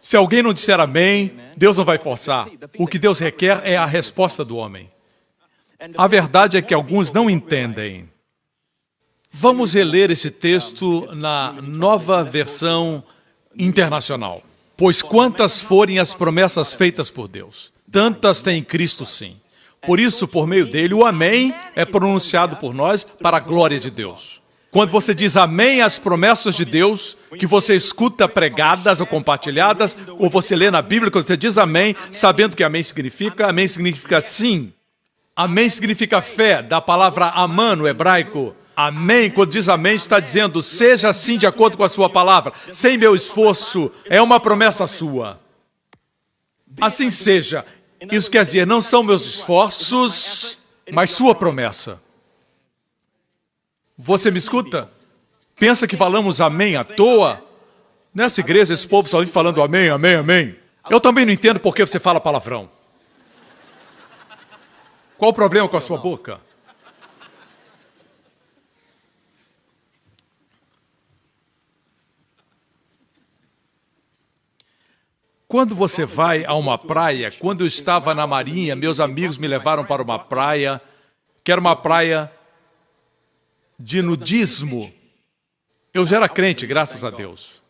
Se alguém não disser amém, Deus não vai forçar. O que Deus requer é a resposta do homem. A verdade é que alguns não entendem Vamos reler esse texto na Nova Versão Internacional. Pois quantas forem as promessas feitas por Deus, tantas tem Cristo sim. Por isso, por meio dele, o amém é pronunciado por nós para a glória de Deus. Quando você diz amém às promessas de Deus, que você escuta pregadas ou compartilhadas, ou você lê na Bíblia, quando você diz amém, sabendo que amém significa sim. Amém significa fé, da palavra amã no hebraico. Amém, quando diz amém, está dizendo, seja assim de acordo com a sua palavra, sem meu esforço, é uma promessa sua. Assim seja. Isso quer dizer, não são meus esforços, mas sua promessa. Você me escuta? Pensa que falamos amém à toa? Nessa igreja, esse povo só vive falando amém, amém, amém. Eu também não entendo por que você fala palavrão. Qual o problema com a sua boca? Quando você vai a uma praia, quando eu estava na Marinha, meus amigos me levaram para uma praia, que era uma praia de nudismo. Eu já era crente, graças a Deus.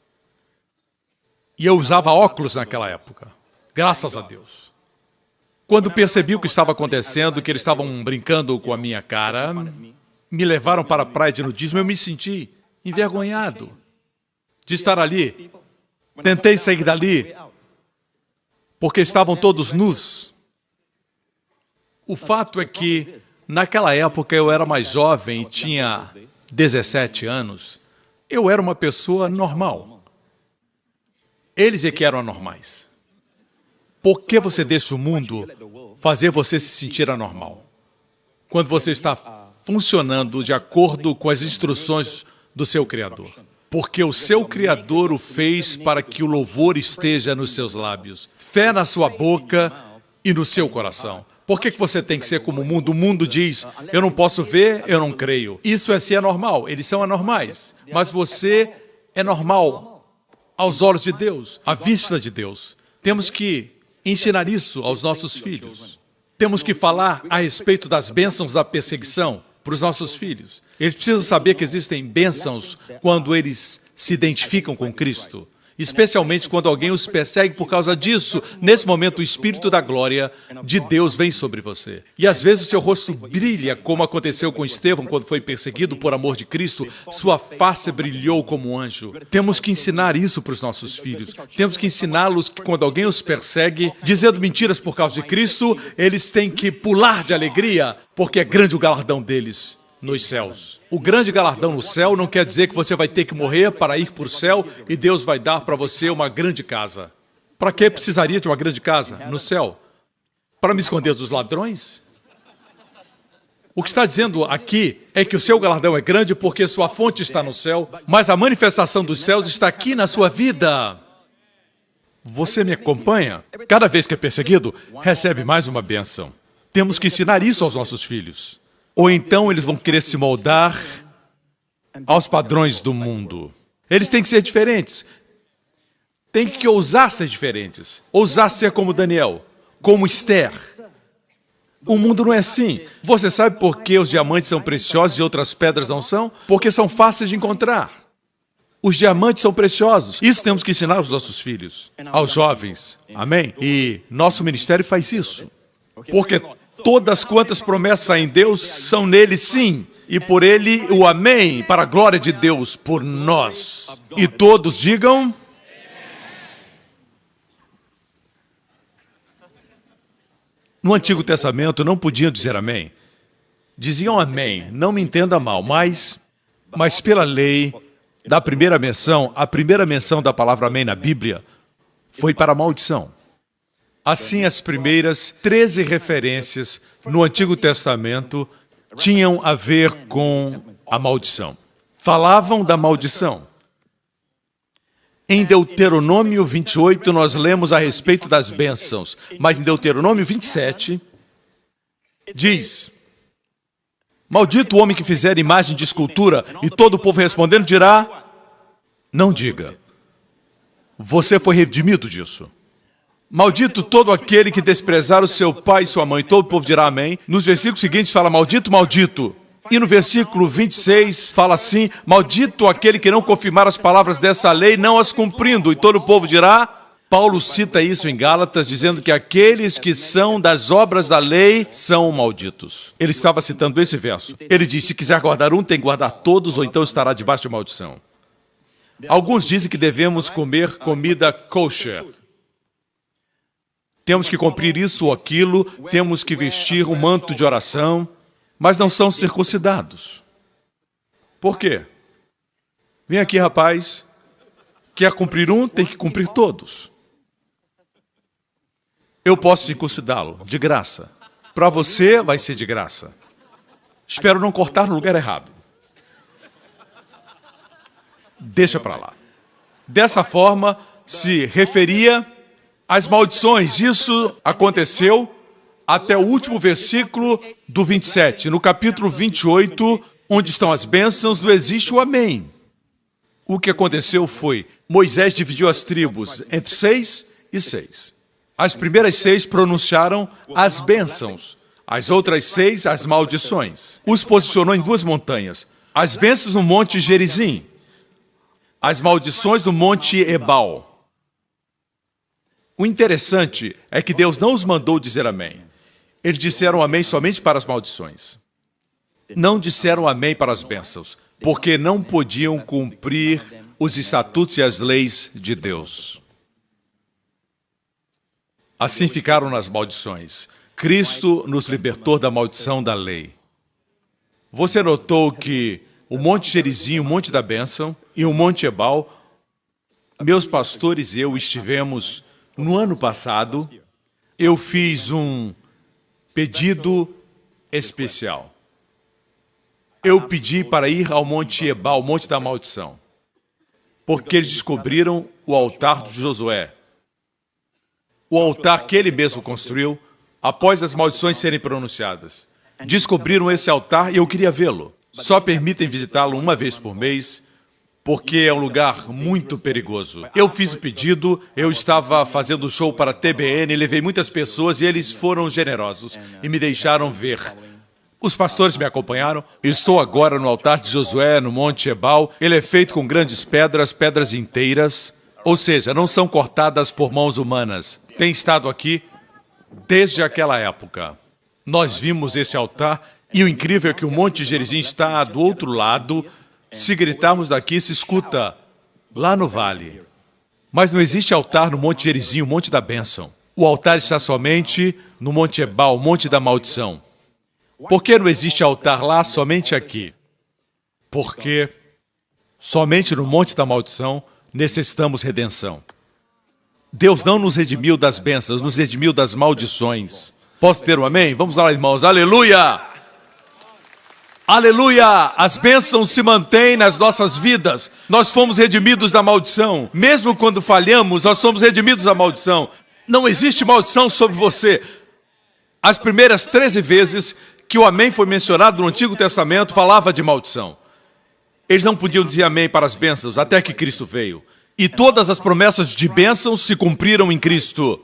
E eu usava óculos naquela época, graças a Deus. Quando percebi o que estava acontecendo, que eles estavam brincando com a minha cara, me levaram para a praia de nudismo, eu me senti envergonhado de estar ali. Tentei sair dali, porque estavam todos nus. O fato é que, naquela época, eu era mais jovem e tinha 17 anos. Eu era uma pessoa normal. Eles é que eram anormais. Por que você deixa o mundo fazer você se sentir anormal? Quando você está funcionando de acordo com as instruções do seu Criador. Porque o seu Criador o fez para que o louvor esteja nos seus lábios, fé na sua boca e no seu coração. Por que você tem que ser como o mundo? O mundo diz, eu não posso ver, eu não creio. Isso é ser anormal, eles são anormais. Mas você é normal aos olhos de Deus, à vista de Deus. Temos que ensinar isso aos nossos filhos. Temos que falar a respeito das bênçãos da perseguição para os nossos filhos. Eles precisam saber que existem bênçãos quando eles se identificam com Cristo. Especialmente quando alguém os persegue por causa disso. Nesse momento, o Espírito da glória de Deus vem sobre você. E às vezes o seu rosto brilha, como aconteceu com Estevão quando foi perseguido por amor de Cristo. Sua face brilhou como um anjo. Temos que ensinar isso para os nossos filhos. Temos que ensiná-los que quando alguém os persegue, dizendo mentiras por causa de Cristo, eles têm que pular de alegria, porque é grande o galardão deles nos céus. O grande galardão no céu não quer dizer que você vai ter que morrer para ir para o céu e Deus vai dar para você uma grande casa. Para que precisaria de uma grande casa no céu? Para me esconder dos ladrões? O que está dizendo aqui é que o seu galardão é grande porque sua fonte está no céu, mas a manifestação dos céus está aqui na sua vida. Você me acompanha? Cada vez que é perseguido, recebe mais uma bênção. Temos que ensinar isso aos nossos filhos. Ou então eles vão querer se moldar aos padrões do mundo. Eles têm que ser diferentes. Têm que ousar ser diferentes. Ousar ser como Daniel, como Esther. O mundo não é assim. Você sabe por que os diamantes são preciosos e outras pedras não são? Porque são fáceis de encontrar. Os diamantes são preciosos. Isso temos que ensinar aos nossos filhos, aos jovens. Amém? E nosso ministério faz isso. Porque todas quantas promessas há em Deus são nele sim, e por ele o amém, para a glória de Deus por nós. E todos digam... No Antigo Testamento não podiam dizer amém. Diziam amém, não me entenda mal, mas pela lei da primeira menção, a primeira menção da palavra amém na Bíblia foi para a maldição. Assim, as primeiras 13 referências no Antigo Testamento tinham a ver com a maldição. Falavam da maldição. Em Deuteronômio 28, nós lemos a respeito das bênçãos, mas em Deuteronômio 27, diz: maldito o homem que fizer imagem de escultura, e todo o povo respondendo dirá, não diga, você foi redimido disso. Maldito todo aquele que desprezar o seu pai e sua mãe, todo o povo dirá amém. Nos versículos seguintes fala, maldito, maldito. E no versículo 26 fala assim: maldito aquele que não confirmar as palavras dessa lei, não as cumprindo. E todo o povo dirá... Paulo cita isso em Gálatas, dizendo que aqueles que são das obras da lei são malditos. Ele estava citando esse verso. Ele diz, se quiser guardar um, tem que guardar todos, ou então estará debaixo de maldição. Alguns dizem que devemos comer comida kosher. Temos que cumprir isso ou aquilo, temos que vestir um manto de oração, mas não são circuncidados. Por quê? Vem aqui, rapaz. Quer cumprir um, tem que cumprir todos. Eu posso circuncidá-lo, de graça. Para você, vai ser de graça. Espero não cortar no lugar errado. Deixa para lá. Dessa forma, se referia às maldições. Isso aconteceu até o último versículo do 27. No capítulo 28, onde estão as bênçãos, não existe o amém. O que aconteceu foi, Moisés dividiu as tribos entre 6 e 6. As primeiras 6 pronunciaram as bênçãos, as outras 6 as maldições. Os posicionou em 2 montanhas, as bênçãos no monte Gerizim, as maldições no monte Ebal. O interessante é que Deus não os mandou dizer amém. Eles disseram amém somente para as maldições. Não disseram amém para as bênçãos, porque não podiam cumprir os estatutos e as leis de Deus. Assim ficaram nas maldições. Cristo nos libertou da maldição da lei. Você notou que o Monte Gerizim, o Monte da Bênção, e o Monte Ebal, meus pastores e eu estivemos no ano passado, eu fiz um pedido especial. Eu pedi para ir ao Monte Ebal, o Monte da Maldição, porque eles descobriram o altar de Josué. O altar que ele mesmo construiu após as maldições serem pronunciadas. Descobriram esse altar e eu queria vê-lo. Só permitem visitá-lo uma vez por mês, porque é um lugar muito perigoso. Eu fiz o pedido, eu estava fazendo show para a TBN, levei muitas pessoas e eles foram generosos e me deixaram ver. Os pastores me acompanharam. Estou agora no altar de Josué, no Monte Ebal. Ele é feito com grandes pedras, pedras inteiras, ou seja, não são cortadas por mãos humanas. Tem estado aqui desde aquela época. Nós vimos esse altar e o incrível é que o Monte Gerizim está do outro lado. Se gritarmos daqui, se escuta lá no vale. Mas não existe altar no Monte Gerizim, o Monte da Bênção. O altar está somente no Monte Ebal, o Monte da Maldição. Por que não existe altar lá, somente aqui? Porque somente no Monte da Maldição necessitamos redenção. Deus não nos redimiu das bênçãos, nos redimiu das maldições. Posso ter um amém? Vamos lá, irmãos. Aleluia! Aleluia! As bênçãos se mantêm nas nossas vidas. Nós fomos redimidos da maldição. Mesmo quando falhamos, nós somos redimidos da maldição. Não existe maldição sobre você. As primeiras 13 vezes que o amém foi mencionado no Antigo Testamento, falava de maldição. Eles não podiam dizer amém para as bênçãos, até que Cristo veio. E todas as promessas de bênçãos se cumpriram em Cristo.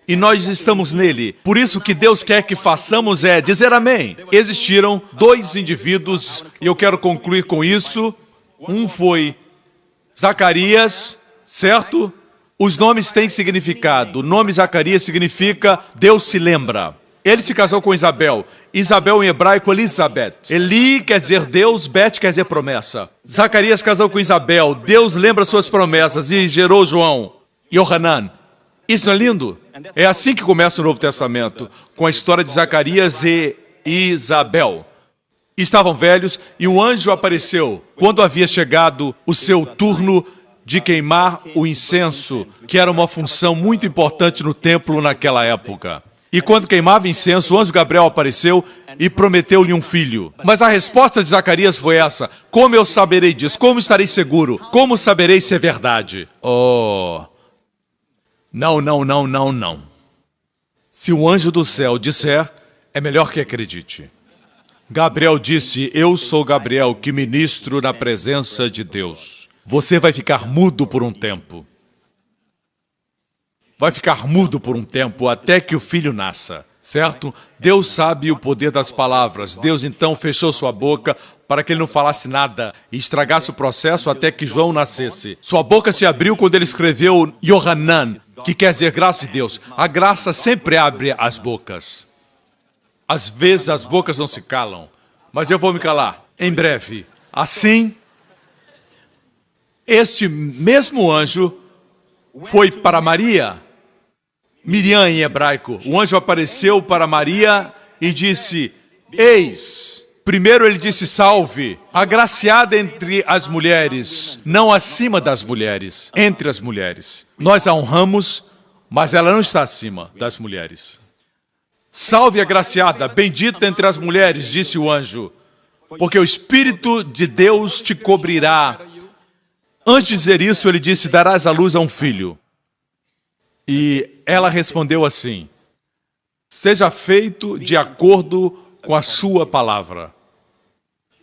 E nós estamos nele. Por isso que Deus quer que façamos é dizer amém. Existiram 2 indivíduos, e eu quero concluir com isso. Um foi Zacarias, certo? Os nomes têm significado. O nome Zacarias significa Deus se lembra. Ele se casou com Isabel. Isabel em hebraico, Elizabeth. Eli quer dizer Deus, Bet quer dizer promessa. Zacarias casou com Isabel. Deus lembra suas promessas e gerou João, Yohanan. Isso não é lindo? É assim que começa o Novo Testamento, com a história de Zacarias e Isabel. Estavam velhos e um anjo apareceu quando havia chegado o seu turno de queimar o incenso, que era uma função muito importante no templo naquela época. E quando queimava incenso, o anjo Gabriel apareceu e prometeu-lhe um filho. Mas a resposta de Zacarias foi essa: como eu saberei disso? Como estarei seguro? Como saberei se é verdade? Oh, não, não, não, não, não. Se o anjo do céu disser, é melhor que acredite. Gabriel disse: eu sou Gabriel, que ministro na presença de Deus. Você vai ficar mudo por um tempo. Vai ficar mudo por um tempo até que o filho nasça. certo? Deus sabe o poder das palavras. Deus então fechou sua boca para que ele não falasse nada e estragasse o processo até que João nascesse. Sua boca se abriu quando ele escreveu Yohanan, que quer dizer graça de Deus. A graça sempre abre as bocas. Às vezes as bocas não se calam, mas eu vou me calar em breve. Assim, este mesmo anjo foi para Maria, Miriam em hebraico. O anjo apareceu para Maria e disse, eis. Primeiro ele disse, salve, agraciada entre as mulheres, não acima das mulheres, entre as mulheres. Nós a honramos, mas ela não está acima das mulheres. Salve, agraciada, bendita entre as mulheres, disse o anjo, porque o Espírito de Deus te cobrirá. Antes de dizer isso, ele disse, darás à luz a um filho. E ela respondeu assim, seja feito de acordo com a sua palavra.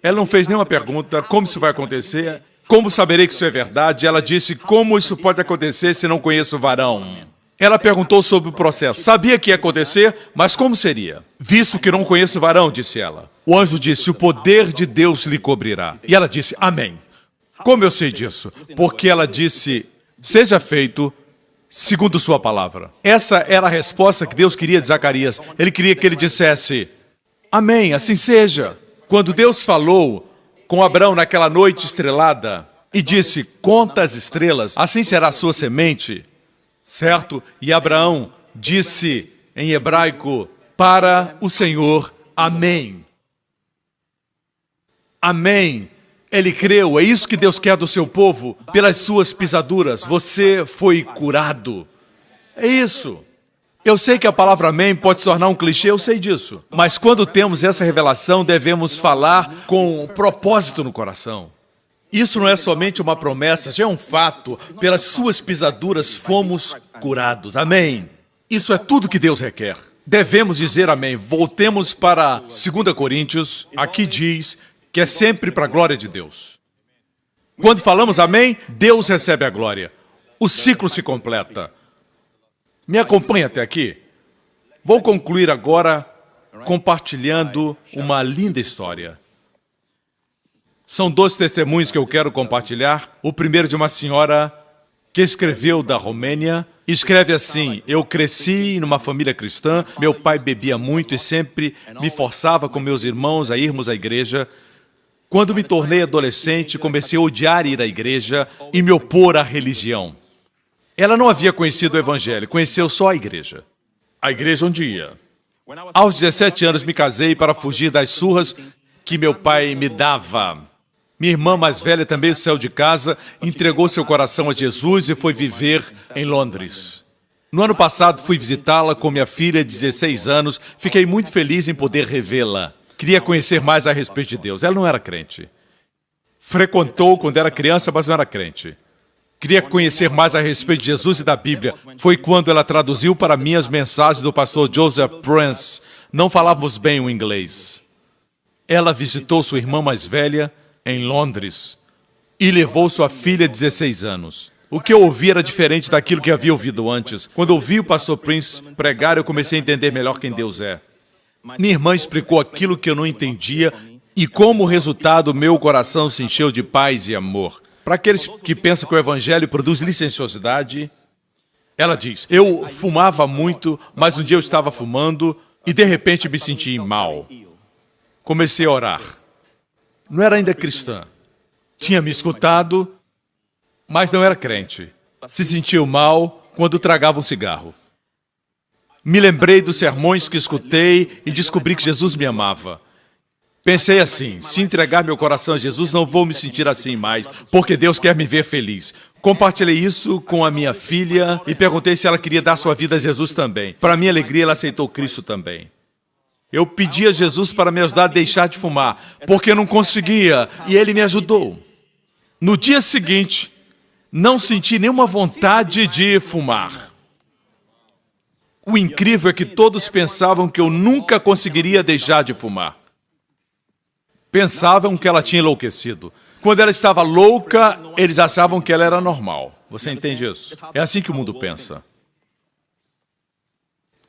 Ela não fez nenhuma pergunta, como isso vai acontecer, como saberei que isso é verdade? Ela disse, como isso pode acontecer se não conheço o varão? Ela perguntou sobre o processo, sabia que ia acontecer, mas como seria? Visto que não conheço o varão, disse ela. O anjo disse, o poder de Deus lhe cobrirá. E ela disse, amém. Como eu sei disso? Porque ela disse, seja feito segundo sua palavra. Essa era a resposta que Deus queria de Zacarias. Ele queria que ele dissesse, amém, assim seja. Quando Deus falou com Abraão naquela noite estrelada e disse, conta as estrelas, assim será a sua semente, certo? E Abraão disse em hebraico, para o Senhor, amém. Amém. Ele creu, é isso que Deus quer do seu povo, pelas suas pisaduras, você foi curado. É isso. Eu sei que a palavra amém pode se tornar um clichê, eu sei disso. Mas quando temos essa revelação, devemos falar com propósito no coração. Isso não é somente uma promessa, já é um fato. Pelas suas pisaduras fomos curados. Amém. Isso é tudo que Deus requer. Devemos dizer amém. Voltemos para 2 Coríntios, aqui diz que é sempre para a glória de Deus. Quando falamos amém, Deus recebe a glória. O ciclo se completa. Me acompanhe até aqui. Vou concluir agora compartilhando uma linda história. São 2 testemunhos que eu quero compartilhar. O primeiro de uma senhora que escreveu da Romênia. Escreve assim, eu cresci numa família cristã, meu pai bebia muito e sempre me forçava com meus irmãos a irmos à igreja. Quando me tornei adolescente, comecei a odiar ir à igreja e me opor à religião. Ela não havia conhecido o evangelho, conheceu só a igreja. A igreja onde ia. Aos 17 anos me casei para fugir das surras que meu pai me dava. Minha irmã mais velha também saiu de casa, entregou seu coração a Jesus e foi viver em Londres. No ano passado fui visitá-la com minha filha de 16 anos, fiquei muito feliz em poder revê-la. Queria conhecer mais a respeito de Deus. Ela não era crente. Frequentou quando era criança, mas não era crente. Queria conhecer mais a respeito de Jesus e da Bíblia. Foi quando ela traduziu para mim as mensagens do pastor Joseph Prince. Não falávamos bem o inglês. Ela visitou sua irmã mais velha em Londres e levou sua filha de 16 anos. O que eu ouvi era diferente daquilo que havia ouvido antes. Quando ouvi o pastor Prince pregar, eu comecei a entender melhor quem Deus é. Minha irmã explicou aquilo que eu não entendia e como resultado meu coração se encheu de paz e amor. Para aqueles que pensam que o evangelho produz licenciosidade, ela diz, eu fumava muito, mas um dia eu estava fumando e de repente me senti mal. Comecei a orar. Não era ainda cristã. Tinha me escutado, mas não era crente. Se sentiu mal quando tragava um cigarro. Me lembrei dos sermões que escutei e descobri que Jesus me amava. Pensei assim, se entregar meu coração a Jesus, não vou me sentir assim mais, porque Deus quer me ver feliz. Compartilhei isso com a minha filha e perguntei se ela queria dar sua vida a Jesus também. Para minha alegria, ela aceitou Cristo também. Eu pedi a Jesus para me ajudar a deixar de fumar, porque eu não conseguia, e Ele me ajudou. No dia seguinte, não senti nenhuma vontade de fumar. O incrível é que todos pensavam que eu nunca conseguiria deixar de fumar. Pensavam que ela tinha enlouquecido. Quando ela estava louca, eles achavam que ela era normal. Você entende isso? É assim que o mundo pensa.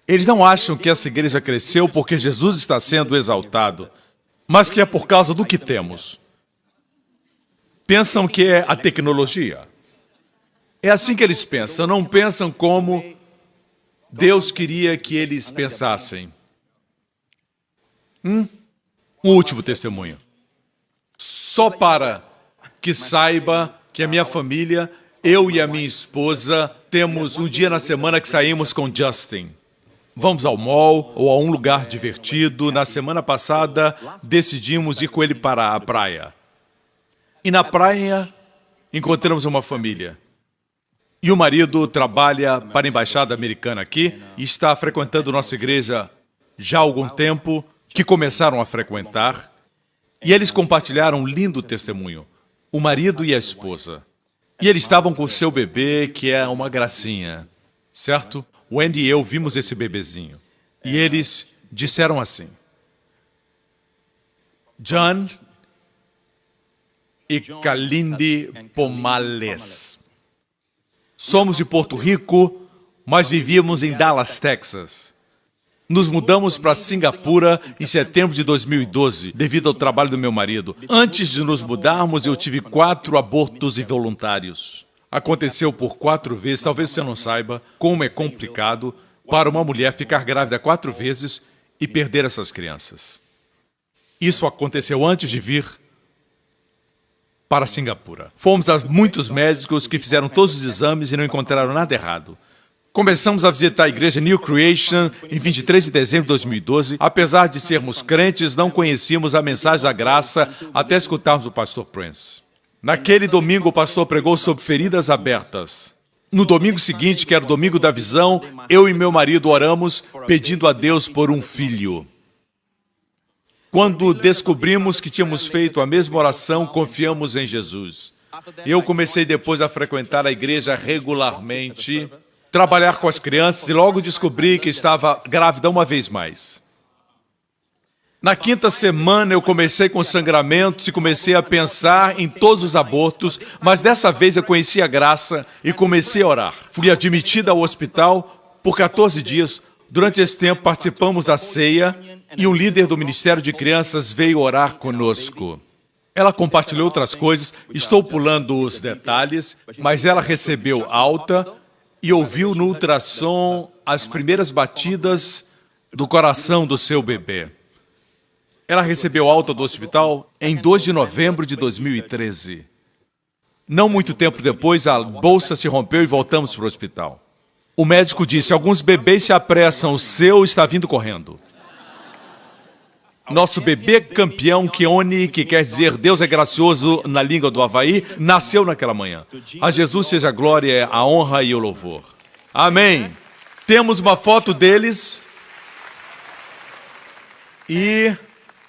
Eles não acham que essa igreja cresceu porque Jesus está sendo exaltado, mas que é por causa do que temos. Pensam que é a tecnologia. É assim que eles pensam, não pensam como Deus queria que eles pensassem. Um último testemunho. Só para que saiba que a minha família, eu e a minha esposa, temos um dia na semana que saímos com Justin. Vamos ao mall ou a um lugar divertido. Na semana passada, decidimos ir com ele para a praia. E na praia, encontramos uma família. E o marido trabalha para a embaixada americana aqui e está frequentando nossa igreja já há algum tempo, que começaram a frequentar. E eles compartilharam um lindo testemunho, o marido e a esposa. E eles estavam com o seu bebê, que é uma gracinha, certo? O Andy e eu vimos esse bebezinho. E eles disseram assim: John e Kalindi Pomales. Somos de Porto Rico, mas vivíamos em Dallas, Texas. Nos mudamos para Singapura em setembro de 2012, devido ao trabalho do meu marido. Antes de nos mudarmos, eu tive 4 abortos involuntários. Aconteceu por 4 vezes, talvez você não saiba como é complicado para uma mulher ficar grávida 4 vezes e perder essas crianças. Isso aconteceu antes de vir para Singapura. Fomos a muitos médicos que fizeram todos os exames e não encontraram nada errado. Começamos a visitar a igreja New Creation em 23 de dezembro de 2012. Apesar de sermos crentes, não conhecíamos a mensagem da graça até escutarmos o pastor Prince. Naquele domingo, o pastor pregou sobre feridas abertas. No domingo seguinte, que era o domingo da visão, eu e meu marido oramos pedindo a Deus por um filho. Quando descobrimos que tínhamos feito a mesma oração, confiamos em Jesus. Eu comecei depois a frequentar a igreja regularmente, trabalhar com as crianças e logo descobri que estava grávida uma vez mais. Na 5ª semana eu comecei com sangramentos e comecei a pensar em todos os abortos, mas dessa vez eu conheci a graça e comecei a orar. Fui admitida ao hospital por 14 dias. Durante esse tempo participamos da ceia e um líder do Ministério de Crianças veio orar conosco. Ela compartilhou outras coisas, estou pulando os detalhes, mas ela recebeu alta e ouviu no ultrassom as primeiras batidas do coração do seu bebê. Ela recebeu alta do hospital em 2 de novembro de 2013. Não muito tempo depois, a bolsa se rompeu e voltamos para o hospital. O médico disse: alguns bebês se apressam, o seu está vindo correndo. Nosso bebê campeão, Keone, que quer dizer Deus é gracioso na língua do Havaí, nasceu naquela manhã. A Jesus seja a glória, a honra e o louvor. Amém. Temos uma foto deles e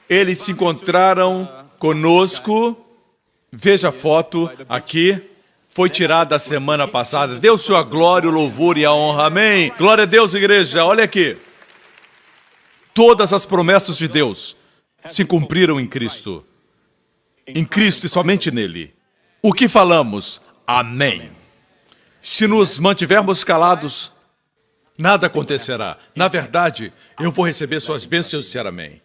eles se encontraram conosco. Veja a foto aqui. Foi tirada a semana passada. Deus sua glória, o louvor e a honra. Amém. Glória a Deus, igreja. Olha aqui. Todas as promessas de Deus se cumpriram em Cristo. Em Cristo e somente nele. O que falamos? Amém. Se nos mantivermos calados, nada acontecerá. Na verdade, eu vou receber suas bênçãos e eu disser amém.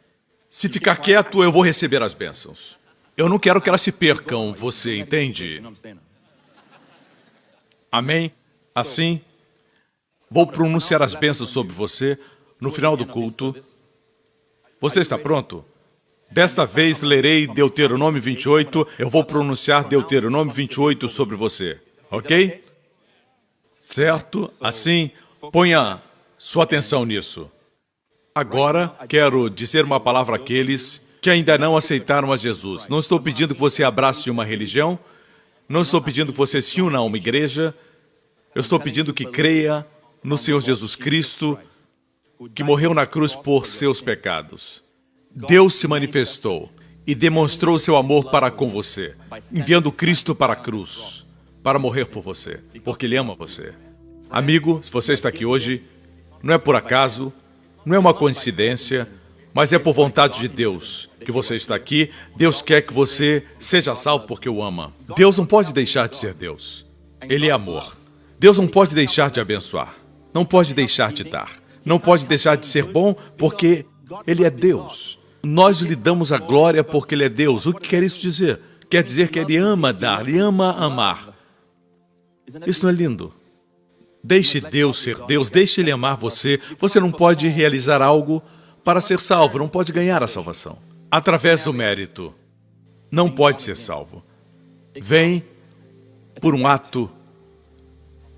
Se ficar quieto, eu vou receber as bênçãos. Eu não quero que elas se percam, você entende? Amém? Assim, vou pronunciar as bênçãos sobre você no final do culto. Você está pronto? Desta vez lerei Deuteronômio 28. Eu vou pronunciar Deuteronômio 28 sobre você. Ok? Certo? Assim, ponha sua atenção nisso. Agora, quero dizer uma palavra àqueles que ainda não aceitaram a Jesus. Não estou pedindo que você abrace uma religião, não estou pedindo que você se una a uma igreja, eu estou pedindo que creia no Senhor Jesus Cristo, que morreu na cruz por seus pecados. Deus se manifestou e demonstrou seu amor para com você, enviando Cristo para a cruz, para morrer por você, porque Ele ama você. Amigo, se você está aqui hoje, não é por acaso, não é uma coincidência, mas é por vontade de Deus que você está aqui. Deus quer que você seja salvo porque o ama. Deus não pode deixar de ser Deus. Ele é amor. Deus não pode deixar de abençoar. Não pode deixar de dar. não pode deixar de ser bom porque Ele é Deus. Nós lhe damos a glória porque Ele é Deus. O que quer isso dizer? Quer dizer que Ele ama dar, Ele ama amar. Isso não é lindo? Deixe Deus ser Deus, deixe Ele amar você. Você não pode realizar algo para ser salvo, não pode ganhar a salvação. Através do mérito, não pode ser salvo. Vem por um ato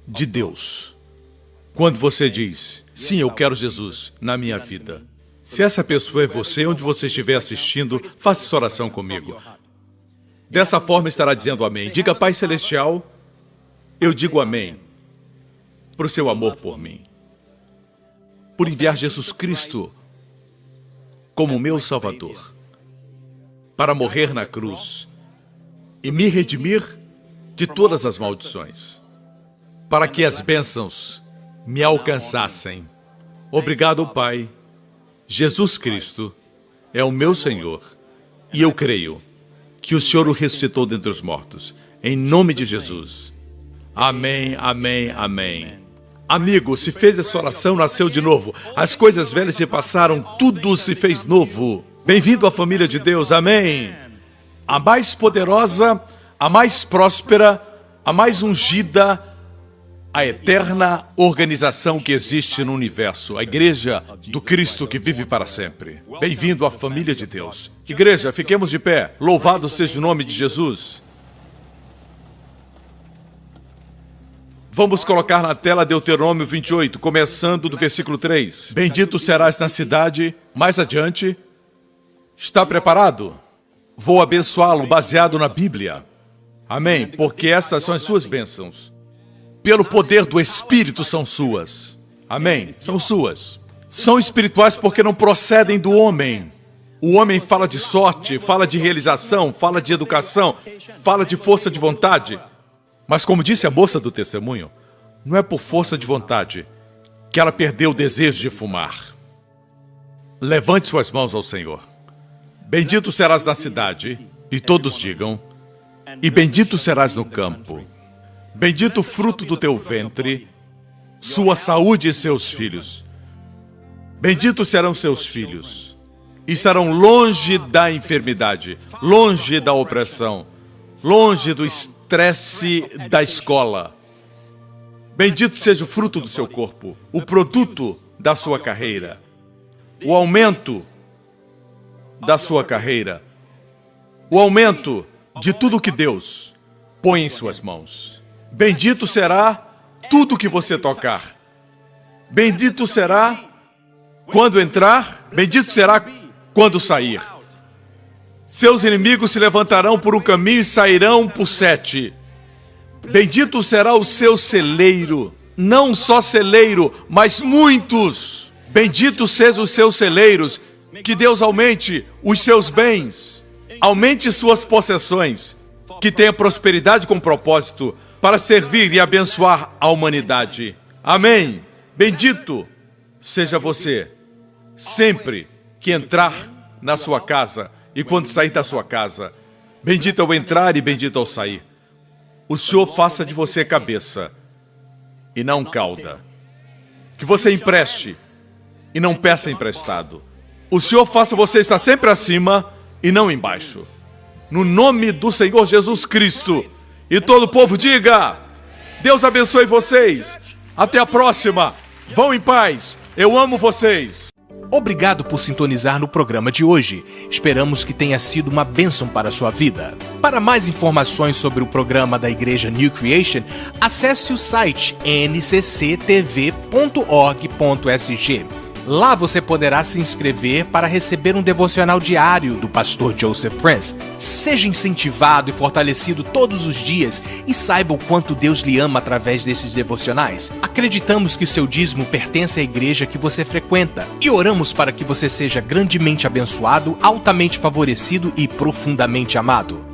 de Deus. Quando você diz, sim, eu quero Jesus na minha vida. Se essa pessoa é você, onde você estiver assistindo, faça essa oração comigo. Dessa forma estará dizendo amém. Diga, Pai Celestial, eu digo amém por seu amor por mim. Por enviar Jesus Cristo como meu Salvador, para morrer na cruz e me redimir de todas as maldições, para que as bênçãos me alcançassem. Obrigado, Pai. Jesus Cristo é o meu Senhor e eu creio que o Senhor o ressuscitou dentre os mortos. Em nome de Jesus. Amém, amém, amém. Amigo, se fez essa oração, nasceu de novo. As coisas velhas se passaram, tudo se fez novo. Bem-vindo à família de Deus, amém. A mais poderosa, a mais próspera, a mais ungida, a eterna organização que existe no universo, a Igreja do Cristo que vive para sempre. Bem-vindo à família de Deus. Igreja, fiquemos de pé. Louvado seja o nome de Jesus. Vamos colocar na tela Deuteronômio 28, começando do versículo 3. Bendito serás na cidade. Mais adiante. Está preparado? Vou abençoá-lo baseado na Bíblia. Amém, porque estas são as suas bênçãos. Pelo poder do Espírito são suas. Amém, são suas. São espirituais porque não procedem do homem. O homem fala de sorte, fala de realização, fala de educação, fala de força de vontade. Mas como disse a moça do testemunho, não é por força de vontade que ela perdeu o desejo de fumar. Levante suas mãos ao Senhor. Bendito serás na cidade, e todos digam, e bendito serás no campo. Bendito o fruto do teu ventre, sua saúde e seus filhos. Benditos serão seus filhos. Estarão longe da enfermidade, longe da opressão, longe do estresse da escola. Bendito seja o fruto do seu corpo, o produto da sua carreira, o aumento da sua carreira, o aumento de tudo que Deus põe em suas mãos. Bendito será tudo que você tocar. Bendito será quando entrar, bendito será quando sair. Seus inimigos se levantarão por um caminho e sairão por 7. Bendito será o seu celeiro. Não só celeiro, mas muitos. Benditos sejam os seus celeiros. Que Deus aumente os seus bens. Aumente suas possessões. Que tenha prosperidade com propósito para servir e abençoar a humanidade. Amém. Bendito seja você sempre que entrar na sua casa e quando sair da sua casa. Bendito ao entrar e bendito ao sair. O Senhor faça de você cabeça e não cauda. Que você empreste e não peça emprestado. O Senhor faça você estar sempre acima e não embaixo. No nome do Senhor Jesus Cristo. E todo o povo diga, Deus abençoe vocês. Até a próxima. Vão em paz. Eu amo vocês. Obrigado por sintonizar no programa de hoje. Esperamos que tenha sido uma bênção para a sua vida. Para mais informações sobre o programa da Igreja New Creation, acesse o site ncctv.org.sg. Lá você poderá se inscrever para receber um devocional diário do pastor Joseph Prince. Seja incentivado e fortalecido todos os dias e saiba o quanto Deus lhe ama através desses devocionais. Acreditamos que seu dízimo pertence à igreja que você frequenta e oramos para que você seja grandemente abençoado, altamente favorecido e profundamente amado.